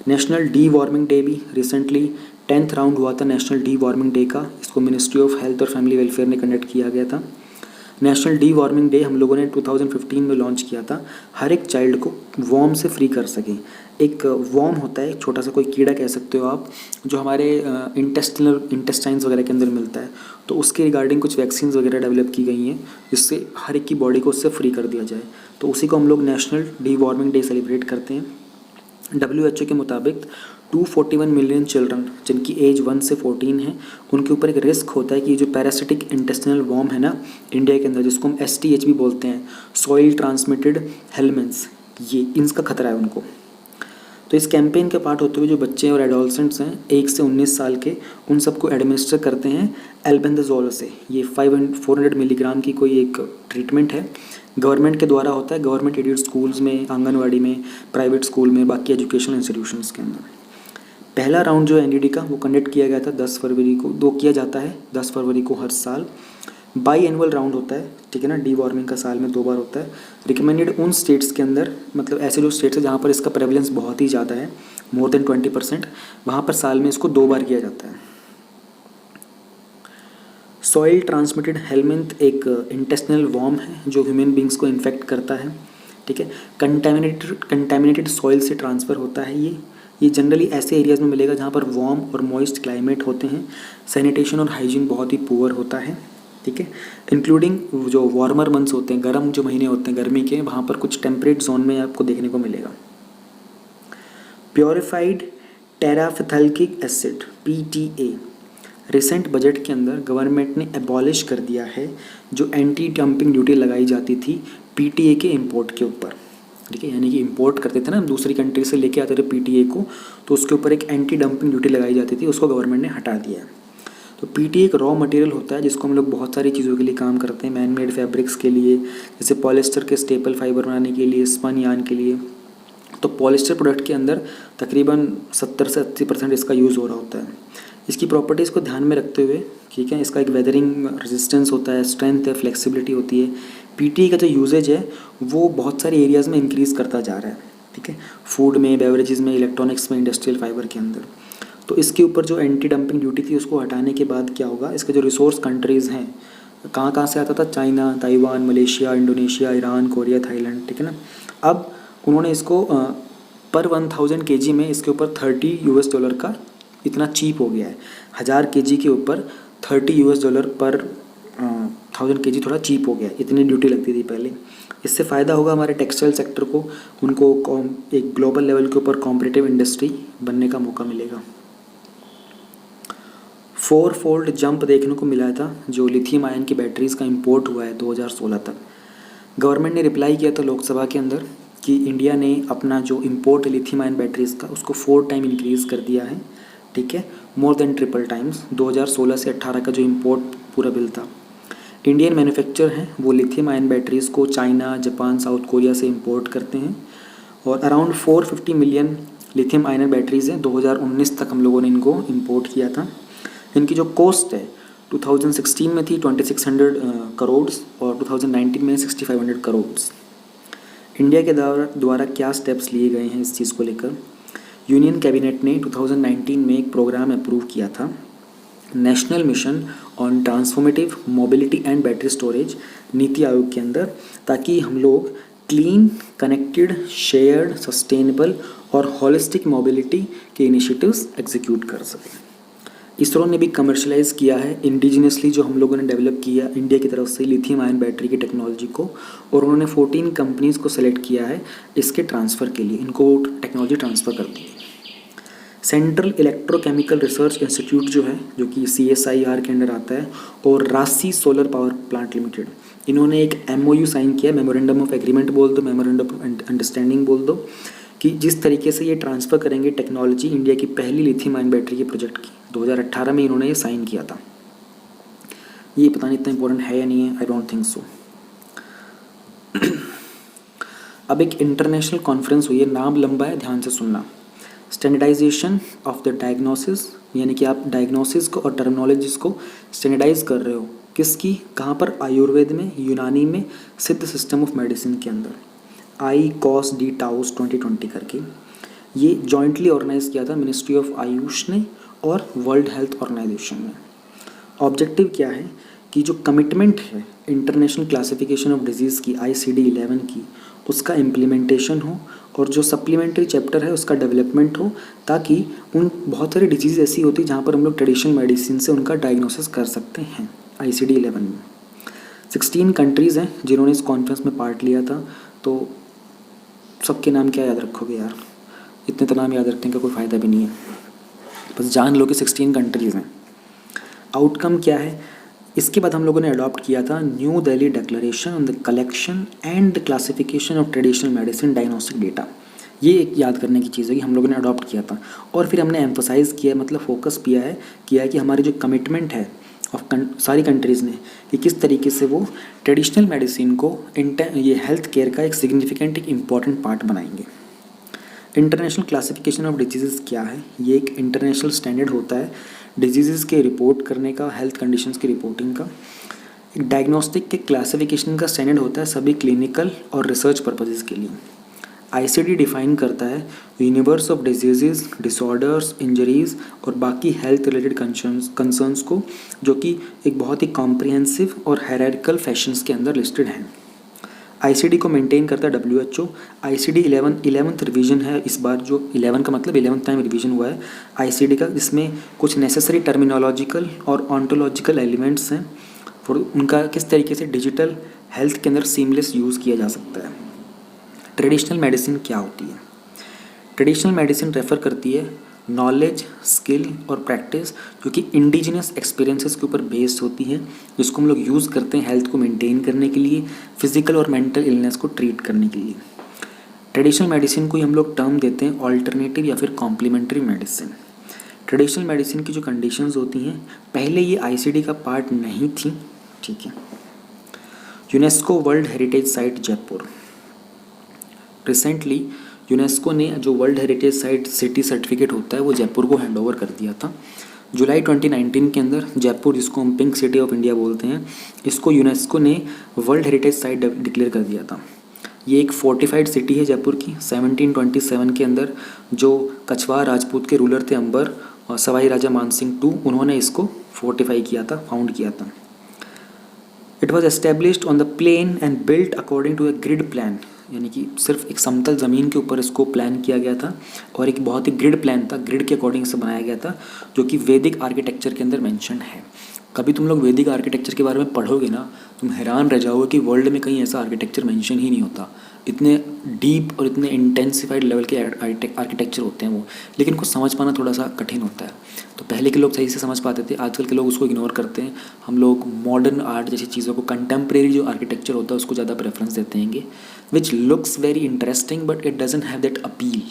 [SPEAKER 1] नेशनल डी वार्मिंग डे भी रिसेंटली 10th राउंड हुआ था नेशनल डी वार्मिंग डे का, इसको मिनिस्ट्री ऑफ हेल्थ और फैमिली वेलफेयर ने कंडक्ट किया गया था। नेशनल डी वार्मिंग डे हम लोगों ने 2015 में लॉन्च किया था, हर एक चाइल्ड को वॉर्म से फ्री कर सकें। एक वॉर्म होता है, एक छोटा सा कोई कीड़ा कह सकते हो आप, जो हमारे इंटेस्टाइन्स वगैरह के अंदर मिलता है, तो उसके रिगार्डिंग कुछ वैक्सीन्स वगैरह डेवलप की गई हैं जिससे हर एक की बॉडी को उससे फ्री कर दिया जाए। तो उसी को हम लोग national D warming day celebrate करते हैं। WHO के मुताबिक 241 मिलियन चिल्ड्रन जिनकी एज 1 से 14 है, उनके ऊपर एक रिस्क होता है कि जो पैरासिटिक इंटेस्टिनल वॉर्म है ना इंडिया के अंदर, जिसको हम STH भी बोलते हैं, सॉइल ट्रांसमिटेड हेलमेंट्स, ये इनका खतरा है उनको। तो इस कैंपेन के पार्ट होते हुए जो बच्चे और एडोलसेंट्स हैं 1 से 19 साल के, उन सबको एडमिनिस्टर करते हैं एल्बेंडाजोल से। ये 400 मिलीग्राम की कोई एक ट्रीटमेंट है, गवर्नमेंट के द्वारा होता है, गवर्नमेंट एडेड स्कूल्स में, आंगनवाड़ी में, प्राइवेट स्कूल में, बाकी एजुकेशनल इंस्टीट्यूशंस के अंदर। पहला राउंड जो है NDD का वो कंडक्ट किया गया था 10 फरवरी को, किया जाता है 10 फरवरी को हर साल। बाई एनुअल राउंड होता है, ठीक है ना, डी वार्मिंग का साल में 2 बार होता है। रिकमेंडेड उन स्टेट्स के अंदर, मतलब ऐसे जो स्टेट्स है जहाँ पर इसका प्रेवलेंस बहुत ही ज़्यादा है, मोर देन 20%, वहाँ पर साल में इसको 2 बार किया जाता है। सॉइल ट्रांसमिटेड हेलमेंट एक इंटेस्टिनल वॉर्म है जो ह्यूमन बींग्स को इन्फेक्ट करता है, ठीक है। कंटेमिनेटेड सॉइल से ट्रांसफ़र होता है ये जनरली ऐसे एरियाज़ में मिलेगा जहाँ पर वार्म और मॉइस्ट क्लाइमेट होते हैं, सैनिटेशन और हाइजीन बहुत ही पुअर होता है, ठीक है। इंक्लूडिंग जो वार्मर मंथ्स होते हैं, गर्म जो महीने होते हैं गर्मी के, वहाँ पर कुछ टेम्परेट जोन में आपको देखने को मिलेगा। Purified terephthalic acid PTA, recent budget के अंदर गवर्नमेंट ने एबॉलिश कर दिया है जो एंटी डंपिंग ड्यूटी लगाई जाती थी PTA के इंपोर्ट के ऊपर, ठीक है। यानी कि इंपोर्ट करते थे ना हम दूसरी कंट्री से लेके आते थे PTA को, तो उसके ऊपर एक एंटी डंपिंग ड्यूटी लगाई जाती थी, उसको गवर्नमेंट ने हटा दिया है। तो PTA एक रॉ मटेरियल होता है जिसको हम लोग बहुत सारी चीज़ों के लिए काम करते हैं, मैन मेड फैब्रिक्स के लिए, जैसे पॉलिस्टर के स्टेपल फाइबर बनाने के लिए, स्पन यार्न के लिए। तो पॉलिस्टर प्रोडक्ट के अंदर तकरीबन 70 से 80% इसका यूज़ हो रहा होता है। इसकी प्रॉपर्टीज़ को ध्यान में रखते हुए, ठीक है, इसका एक वेदरिंग रेजिस्टेंस होता है, स्ट्रेंथ है, फ्लेक्सिबिलिटी होती है। PTA का जो यूजेज है वो बहुत सारे एरियाज़ में इंक्रीज़ करता जा रहा है, ठीक है, फूड में, बेवरेजेस में, इलेक्ट्रॉनिक्स में, इंडस्ट्रियल फाइबर के अंदर। तो इसके ऊपर जो एंटी डंपिंग ड्यूटी थी उसको हटाने के बाद क्या होगा, इसके जो रिसोर्स कंट्रीज़ हैं, कहाँ से आता था, China, Taiwan, Malaysia, Indonesia, Iran, Korea, Thailand, ठीक है ना। अब उन्होंने इसको पर 1000 kg में इसके ऊपर $30 का इतना चीप हो गया है। 1000 kg के ऊपर $30 पर 1000 kg थोड़ा चीप हो गया, इतनी ड्यूटी लगती थी पहले। इससे फ़ायदा होगा हमारे टेक्सटाइल सेक्टर को, उनको एक ग्लोबल लेवल के ऊपर कॉम्पिटिटिव इंडस्ट्री बनने का मौका मिलेगा। 4-fold जंप देखने को मिला था जो लिथियम आयन की बैटरीज़ का इंपोर्ट हुआ है 2016 तक। गवर्नमेंट ने रिप्लाई किया था लोकसभा के अंदर कि इंडिया ने अपना जो इंपोर्ट लिथियम आयन बैटरीज़ का उसको 4 टाइम इंक्रीज़ कर दिया है, ठीक है, मोर देन ट्रिपल टाइम्स। 2016 से 18 का जो इंपोर्ट पूरा बिल था, इंडियन मैन्युफैक्चर हैं वो लिथियम आयन बैटरीज़ को चाइना, जापान, साउथ कोरिया से इंपोर्ट करते हैं, और around 450 million lithium ion batteries हैं। 2019 तक हम लोगों ने इनको इंपोर्ट किया था। इनकी जो कॉस्ट है 2016 में थी 2600 करोड़ और 2019 में 6500 करोड़। इंडिया के द्वारा क्या स्टेप्स लिए गए हैं इस चीज़ को लेकर, यूनियन कैबिनेट ने 2019 में एक प्रोग्राम अप्रूव किया था, national mission on transformative mobility and battery storage, NITI Aayog के अंदर, ताकि हम लोग क्लीन, कनेक्टेड, शेयर्ड, सस्टेनेबल और हॉलिस्टिक मोबिलिटी के इनिशिएटिव्स एग्जीक्यूट कर सकें। इसरो ने भी कमर्शलाइज़ किया है इंडिजिनियसली, जो हम लोगों ने डेवलप किया इंडिया की तरफ से लिथियम आयन बैटरी की टेक्नोलॉजी को, और उन्होंने 14 कंपनीज़ को सेलेक्ट किया है इसके ट्रांसफ़र के लिए, इनको टेक्नोलॉजी ट्रांसफ़र कर दी है। सेंट्रल इलेक्ट्रोकेमिकल रिसर्च इंस्टीट्यूट जो है, जो कि CSIR के अंडर आता है, और राशि सोलर पावर प्लांट लिमिटेड, इन्होंने एक MOU साइन किया, मेमोरेंडम ऑफ एग्रीमेंट बोल दो, मेमोरेंडम ऑफ अंडरस्टैंडिंग बोल दो, कि जिस तरीके से ये ट्रांसफ़र करेंगे टेक्नोलॉजी इंडिया की पहली लिथियम आयन बैटरी के प्रोजेक्ट की। 2018 में इन्होंने ये साइन किया था। ये पता नहीं इतना इंपॉर्टेंट है या नहीं है, आई डोंट थिंक सो। अब एक इंटरनेशनल कॉन्फ्रेंस हुई है, नाम लंबा है, ध्यान से सुनना। स्टैंडर्डाइजेशन ऑफ द डायग्नोसिस, यानी कि आप डायग्नोसिस को और टर्मिनोलॉजीज को स्टैंडर्डाइज कर रहे हो, किसकी, कहाँ पर, आयुर्वेद में, यूनानी में, सिद्ध सिस्टम ऑफ मेडिसिन के अंदर, ICOSD टाउस 2020 करके। ये जॉइंटली ऑर्गेनाइज किया था मिनिस्ट्री ऑफ आयुष ने और वर्ल्ड हेल्थ ऑर्गेनाइजेशन ने। ऑब्जेक्टिव क्या है कि जो कमिटमेंट है इंटरनेशनल क्लासिफिकेशन ऑफ डिजीज़ की ICD-11 की, उसका इम्प्लीमेंटेशन हो और जो सप्लीमेंट्री चैप्टर है उसका डेवलपमेंट हो, ताकि उन बहुत सारी डिजीज़ ऐसी होती है जहाँ पर हम लोग ट्रेडिशनल मेडिसिन से उनका डायग्नोसिस कर सकते हैं। ICD-11 में 16 कंट्रीज़ हैं जिन्होंने इस कॉन्फ्रेंस में पार्ट लिया था। तो सबके नाम क्या याद रखोगे यार, इतने तो नाम याद रखने का कोई फ़ायदा भी नहीं है, बस जान लो कि 16 कंट्रीज़ हैं। आउटकम क्या है, इसके बाद हम लोगों ने अडॉप्ट किया था new Delhi declaration on the collection and classification of traditional medicine diagnostic data. ये एक याद करने की चीज़ है कि हम लोगों ने अडॉप्ट किया था। और फिर हमने एम्फोसाइज़ किया, मतलब फोकस किया है कि हमारी जो कमिटमेंट है ऑफ सारी कंट्रीज़ ने, कि किस तरीके से वो ट्रेडिशनल मेडिसिन को ये हेल्थ केयर का एक सिग्निफिकेंट एक इम्पॉर्टेंट पार्ट बनाएंगे। इंटरनेशनल क्लासिफिकेशन ऑफ डिजीज़ क्या है, ये एक इंटरनेशनल स्टैंडर्ड होता है डिजीज़ के रिपोर्ट करने का, हेल्थ कंडीशंस की रिपोर्टिंग का। एक डायग्नोस्टिक के क्लासिफिकेशन का स्टैंडर्ड होता है सभी क्लिनिकल और रिसर्च पर्पसेस के लिए। ICD डिफाइन करता है universe of disease, disorders, injuries और बाकी हेल्थ रिलेटेड कंसर्न्स को, जो कि एक बहुत ही कॉम्प्रिहेंसिव और हायरार्किकल फैशंस के अंदर लिस्टेड हैं। ICD को मेंटेन करता है WHO। ICD-11 11th रिवीजन है इस बार, जो 11 का मतलब 11th टाइम रिवीजन हुआ है ICD का, जिसमें कुछ नेसेसरी टर्मिनोलॉजिकल और ऑन्टोलॉजिकल एलिमेंट्स हैं और उनका किस तरीके से डिजिटल हेल्थ के अंदर सीमलेस यूज़ किया जा सकता है। ट्रेडिशनल मेडिसिन क्या होती है? ट्रेडिशनल मेडिसिन रेफ़र करती है नॉलेज, स्किल और प्रैक्टिस जो कि इंडिजिनस एक्सपीरियंसेस के ऊपर बेस्ड होती है, जिसको हम लोग यूज़ करते हैं हेल्थ को मेंटेन करने के लिए, फिजिकल और मेंटल इलनेस को ट्रीट करने के लिए। ट्रेडिशनल मेडिसिन को ही हम लोग टर्म देते हैं ऑल्टरनेटिव या फिर कॉम्प्लीमेंट्री मेडिसिन। ट्रेडिशनल मेडिसिन की जो कंडीशंस होती हैं, पहले ये ICD का पार्ट नहीं थी, ठीक है। UNESCO world heritage site Jaipur, recently UNESCO ने जो world heritage site city certificate होता है वो जयपुर को हैंडओवर कर दिया था। जुलाई 2019 के अंदर जयपुर, जिसको हम पिंक सिटी ऑफ इंडिया बोलते हैं, इसको यूनेस्को ने वर्ल्ड हेरिटेज साइट डिक्लेयर कर दिया था। ये एक फोर्टिफाइड सिटी है जयपुर की। 1727 के अंदर जो कछवाहा राजपूत के रूलर थे अंबर और सवाई राजा मानसिंह II, उन्होंने इसको फोर्टिफाई किया था, फाउंड किया था। It was established on the plain and built according to a grid plan, यानी कि सिर्फ एक समतल ज़मीन के ऊपर इसको प्लान किया गया था और एक बहुत ही ग्रिड प्लान था, ग्रिड के अकॉर्डिंग से बनाया गया था, जो कि वैदिक आर्किटेक्चर के अंदर मेंशन है। कभी तुम लोग वैदिक आर्किटेक्चर के बारे में पढ़ोगे ना, तुम हैरान रह जाओगे कि वर्ल्ड में कहीं ऐसा आर्किटेक्चर मेंशन ही नहीं होता। इतने डीप और इतने इंटेंसिफाइड लेवल के आर्किटेक्चर होते हैं वो, लेकिन कुछ समझ पाना थोड़ा सा कठिन होता है। तो पहले के लोग सही से समझ पाते थे, आजकल के लोग उसको इग्नोर करते हैं। हम लोग मॉडर्न आर्ट जैसी चीज़ों को, कंटेम्प्रेरी जो आर्किटेक्चर होता है उसको ज़्यादा प्रेफरेंस देते हैं, which looks very interesting but it doesn't have that appeal.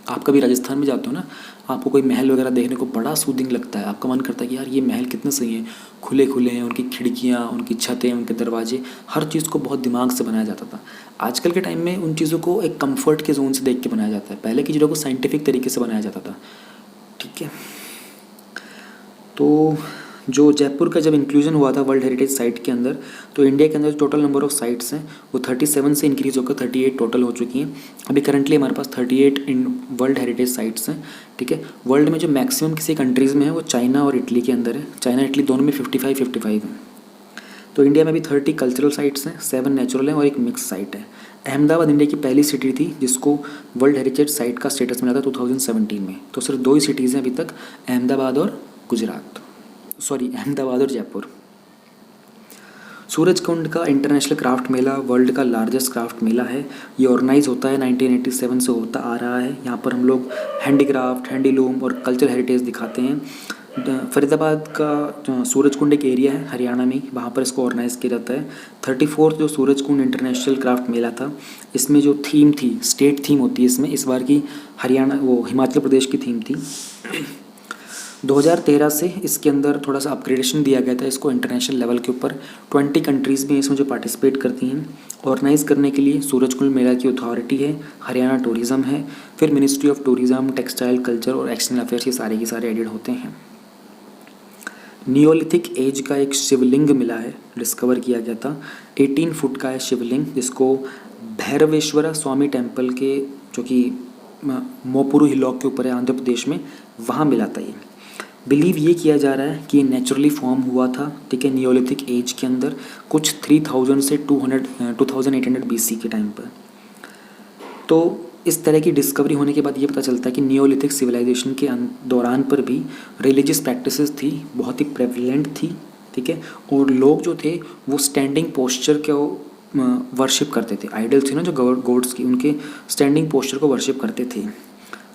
[SPEAKER 1] आप कभी राजस्थान में जाते हो ना, आपको कोई महल वगैरह देखने को बड़ा सूदिंग लगता है, आपका मन करता है कि यार ये महल कितने सही हैं, खुले खुले हैं, उनकी खिड़कियाँ, उनकी छतें, उनके दरवाजे, हर चीज़ को बहुत दिमाग से बनाया जाता था। आजकल के टाइम में उन चीज़ों को एक कंफर्ट के जोन से देख के बनाया जाता है, पहले की चीज़ों को साइंटिफिक तरीके से बनाया जाता था, ठीक है। तो जो जयपुर का जब इंक्लूजन हुआ था वर्ल्ड हेरिटेज साइट के अंदर, तो इंडिया के अंदर टोटल नंबर ऑफ साइट्स हैं वो 37 से इंक्रीज़ होकर 38 टोटल हो चुकी हैं। अभी करंटली हमारे पास 38 इन वर्ल्ड हेरिटेज साइट्स हैं, ठीक है। वर्ल्ड में जो मैक्सिमम किसी कंट्रीज़ में है वो चाइना और इटली के अंदर है। चाइना इटली दोनों में 55 हैं। तो इंडिया में भी 30 कल्चरल साइट्स हैं, 7 नेचुरल हैं और एक मिक्स साइट है। अहमदाबाद इंडिया की पहली सिटी थी जिसको वर्ल्ड हेरिटेज साइट का स्टेटस मिला था 2017 में। तो सिर्फ 2 ही सिटीज़ हैं अभी तक, अहमदाबाद और जयपुर। सूरजकुंड का इंटरनेशनल क्राफ्ट मेला वर्ल्ड का लार्जेस्ट क्राफ्ट मेला है। ये ऑर्गेनाइज होता है 1987 से होता आ रहा है। यहाँ पर हम लोग हैंडीक्राफ्ट, हैंडीलूम और कल्चरल हेरिटेज दिखाते हैं। फरीदाबाद का जो सूरजकुंड एक एरिया है हरियाणा में, वहाँ पर इसको ऑर्गेनाइज किया जाता है। 34th जो सूरजकुंड इंटरनेशनल क्राफ्ट मेला था, इसमें जो थीम थी, स्टेट थीम होती है इसमें, इस बार की हिमाचल प्रदेश की थीम थी। 2013 से इसके अंदर थोड़ा सा अपग्रेडेशन दिया गया था इसको इंटरनेशनल लेवल के ऊपर। 20 कंट्रीज़ भी इसमें जो पार्टिसिपेट करती हैं। ऑर्गेनाइज़ करने के लिए सूरजकुंड मेला की अथॉरिटी है, हरियाणा टूरिज़्म है, फिर ministry of tourism, textile, culture और एक्सटर्नल अफेयर्स, ये सारे के सारे एडेड होते हैं। नियोलिथिक एज का एक शिवलिंग मिला है, डिस्कवर किया गया था। 18 फुट का है शिवलिंग, जिसको भैरवेश्वरा स्वामी टेम्पल के, जो कि मोपुरू हिलॉक के ऊपर है आंध्र प्रदेश में, वहाँ मिला था ये। बिलीव ये किया जा रहा है कि ये नेचुरली फॉर्म हुआ था, ठीक है, नियोलिथिक एज के अंदर कुछ 3000 से 2800 BC के टाइम पर। तो इस तरह की डिस्कवरी होने के बाद ये पता चलता है कि नियोलिथिक सिविलाइजेशन के दौरान पर भी रिलीजियस प्रैक्टिसेस थी, बहुत ही प्रेवलेंट थी, ठीक है, और लोग जो थे वो स्टैंडिंग पोस्चर को वर्शिप करते थे। आइडल्स थे ना जो गॉड्स की, उनके स्टैंडिंग पोस्चर को वर्शिप करते थे।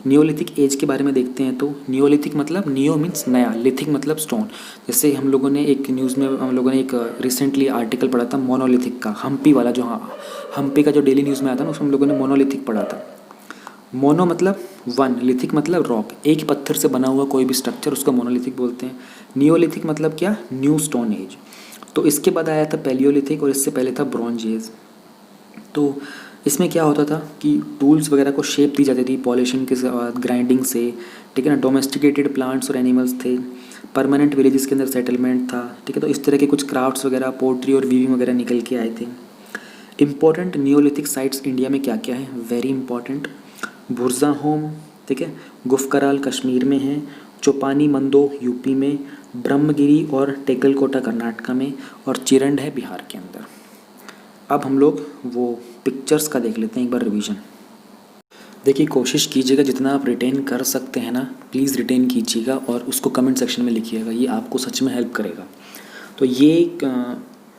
[SPEAKER 1] नियोलिथिक एज के बारे में देखते हैं तो नियोलिथिक मतलब नियो मीन्स नया, लिथिक मतलब स्टोन। जैसे हम लोगों ने एक न्यूज़ में हम लोगों ने एक रिसेंटली आर्टिकल पढ़ा था मोनोलिथिक का, हम्पी वाला जो, हाँ हम्पी का जो डेली न्यूज़ में आता ना, उसमें हम लोगों ने मोनोलिथिक पढ़ा था। मोनो मतलब वन, लिथिक मतलब रॉक, एक ही पत्थर से बना हुआ कोई भी स्ट्रक्चर उसको मोनोलिथिक बोलते हैं। नियोलिथिक मतलब क्या, न्यू स्टोन एज। तो इसके बाद आया था पैलियोलिथिक और इससे पहले था ब्रॉन्ज एज। तो इसमें क्या होता था कि टूल्स वगैरह को शेप दी जाती थी पॉलिशिंग के साथ, ग्राइंडिंग से, ठीक है ना। डोमेस्टिकेटेड प्लांट्स और एनिमल्स थे, परमानेंट विलेजेस के अंदर सेटलमेंट था, ठीक है। तो इस तरह के कुछ क्राफ्ट्स वगैरह, पोट्री और वीविंग वगैरह निकल के आए थे। इंपॉर्टेंट नियोलिथिक साइट्स इंडिया में क्या क्या है, वेरी इंपॉर्टेंट। बुरजा होम, ठीक है, गुफकराल कश्मीर में है, चौपानी मंदो यूपी में, ब्रह्मगिरी और टेकलकोटा कर्नाटका में, और चिरंड है बिहार के अंदर। अब हम लोग वो पिक्चर्स का देख लेते हैं एक बार रिवीजन। देखिए कोशिश कीजिएगा जितना आप रिटेन कर सकते हैं ना, प्लीज़ रिटेन कीजिएगा और उसको कमेंट सेक्शन में लिखिएगा, ये आपको सच में हेल्प करेगा। तो ये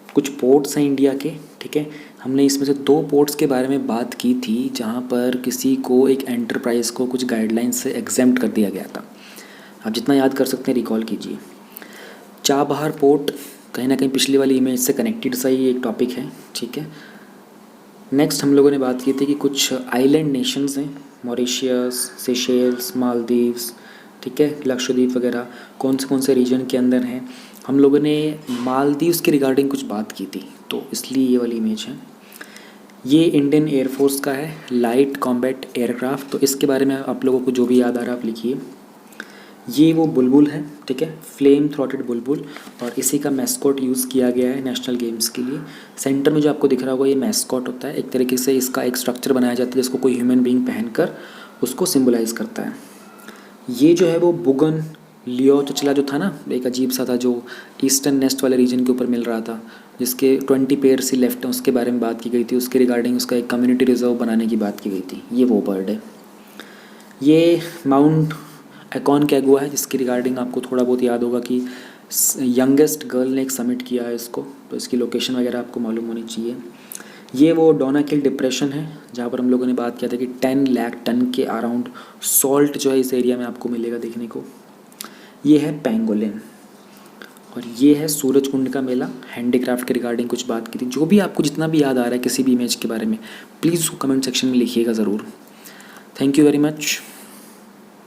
[SPEAKER 1] कुछ पोर्ट्स हैं इंडिया के, ठीक है। हमने इसमें से 2 पोर्ट्स के बारे में बात की थी जहाँ पर किसी को, एक एंटरप्राइज़ को कुछ गाइडलाइंस से एग्जेम्प्ट कर दिया गया था। आप जितना याद कर सकते हैं रिकॉल कीजिए। चाबहार पोर्ट कहीं ना कहीं पिछली वाली इमेज से कनेक्टेड सा ही एक टॉपिक है, ठीक है। नेक्स्ट हम लोगों ने बात की थी कि कुछ आइलैंड नेशंस हैं, मॉरिशियस, सेशेल्स, मालदीव्स, ठीक है, लक्षद्वीप वगैरह, कौन से रीजन के अंदर हैं। हम लोगों ने मालदीव्स के रिगार्डिंग कुछ बात की थी, तो इसलिए ये वाली इमेज है। ये इंडियन एयरफोर्स का है, लाइट कॉम्बैट एयरक्राफ्ट। तो इसके बारे में आप लोगों को जो भी याद आ रहा है आप लिखिए। ये वो बुलबुल है, ठीक है, फ्लेम थ्रॉटेड बुलबुल, और इसी का मैस्कॉट यूज़ किया गया है नेशनल गेम्स के लिए। सेंटर में जो आपको दिख रहा होगा ये मैस्कॉट होता है, एक तरीके से इसका एक स्ट्रक्चर बनाया जाता है जिसको कोई ह्यूमन बीइंग पहनकर उसको सिम्बलाइज करता है। ये जो है वो बुगन लियो चचला जो था ना, एक अजीब सा था जो ईस्टर्न नेस्ट वाले रीजन के ऊपर मिल रहा था, जिसके 20 पेयर सी लेफ्ट हैं, उसके बारे में बात की गई थी। उसके रिगार्डिंग उसका एक कम्युनिटी रिजर्व बनाने की बात की गई थी। ये वो बर्ड है। ये माउंट अकोनकागुआ है जिसकी रिगार्डिंग आपको थोड़ा बहुत याद होगा कि यंगेस्ट गर्ल ने एक समिट किया है इसको, तो इसकी लोकेशन वगैरह आपको मालूम होनी चाहिए। ये वो डोनाकिल डिप्रेशन है जहाँ पर हम लोगों ने बात किया था कि 10 लाख टन के अराउंड सॉल्ट जो है इस एरिया में आपको मिलेगा देखने को। ये है पेंगोलिन, और ये है सूरज कुंड का मेला। हैंडीक्राफ्ट के रिगार्डिंग कुछ बात की थी। जो भी आपको जितना भी याद आ रहा है किसी भी इमेज के बारे में, प्लीज़ उसको कमेंट सेक्शन में लिखिएगा ज़रूर। Thank you very much.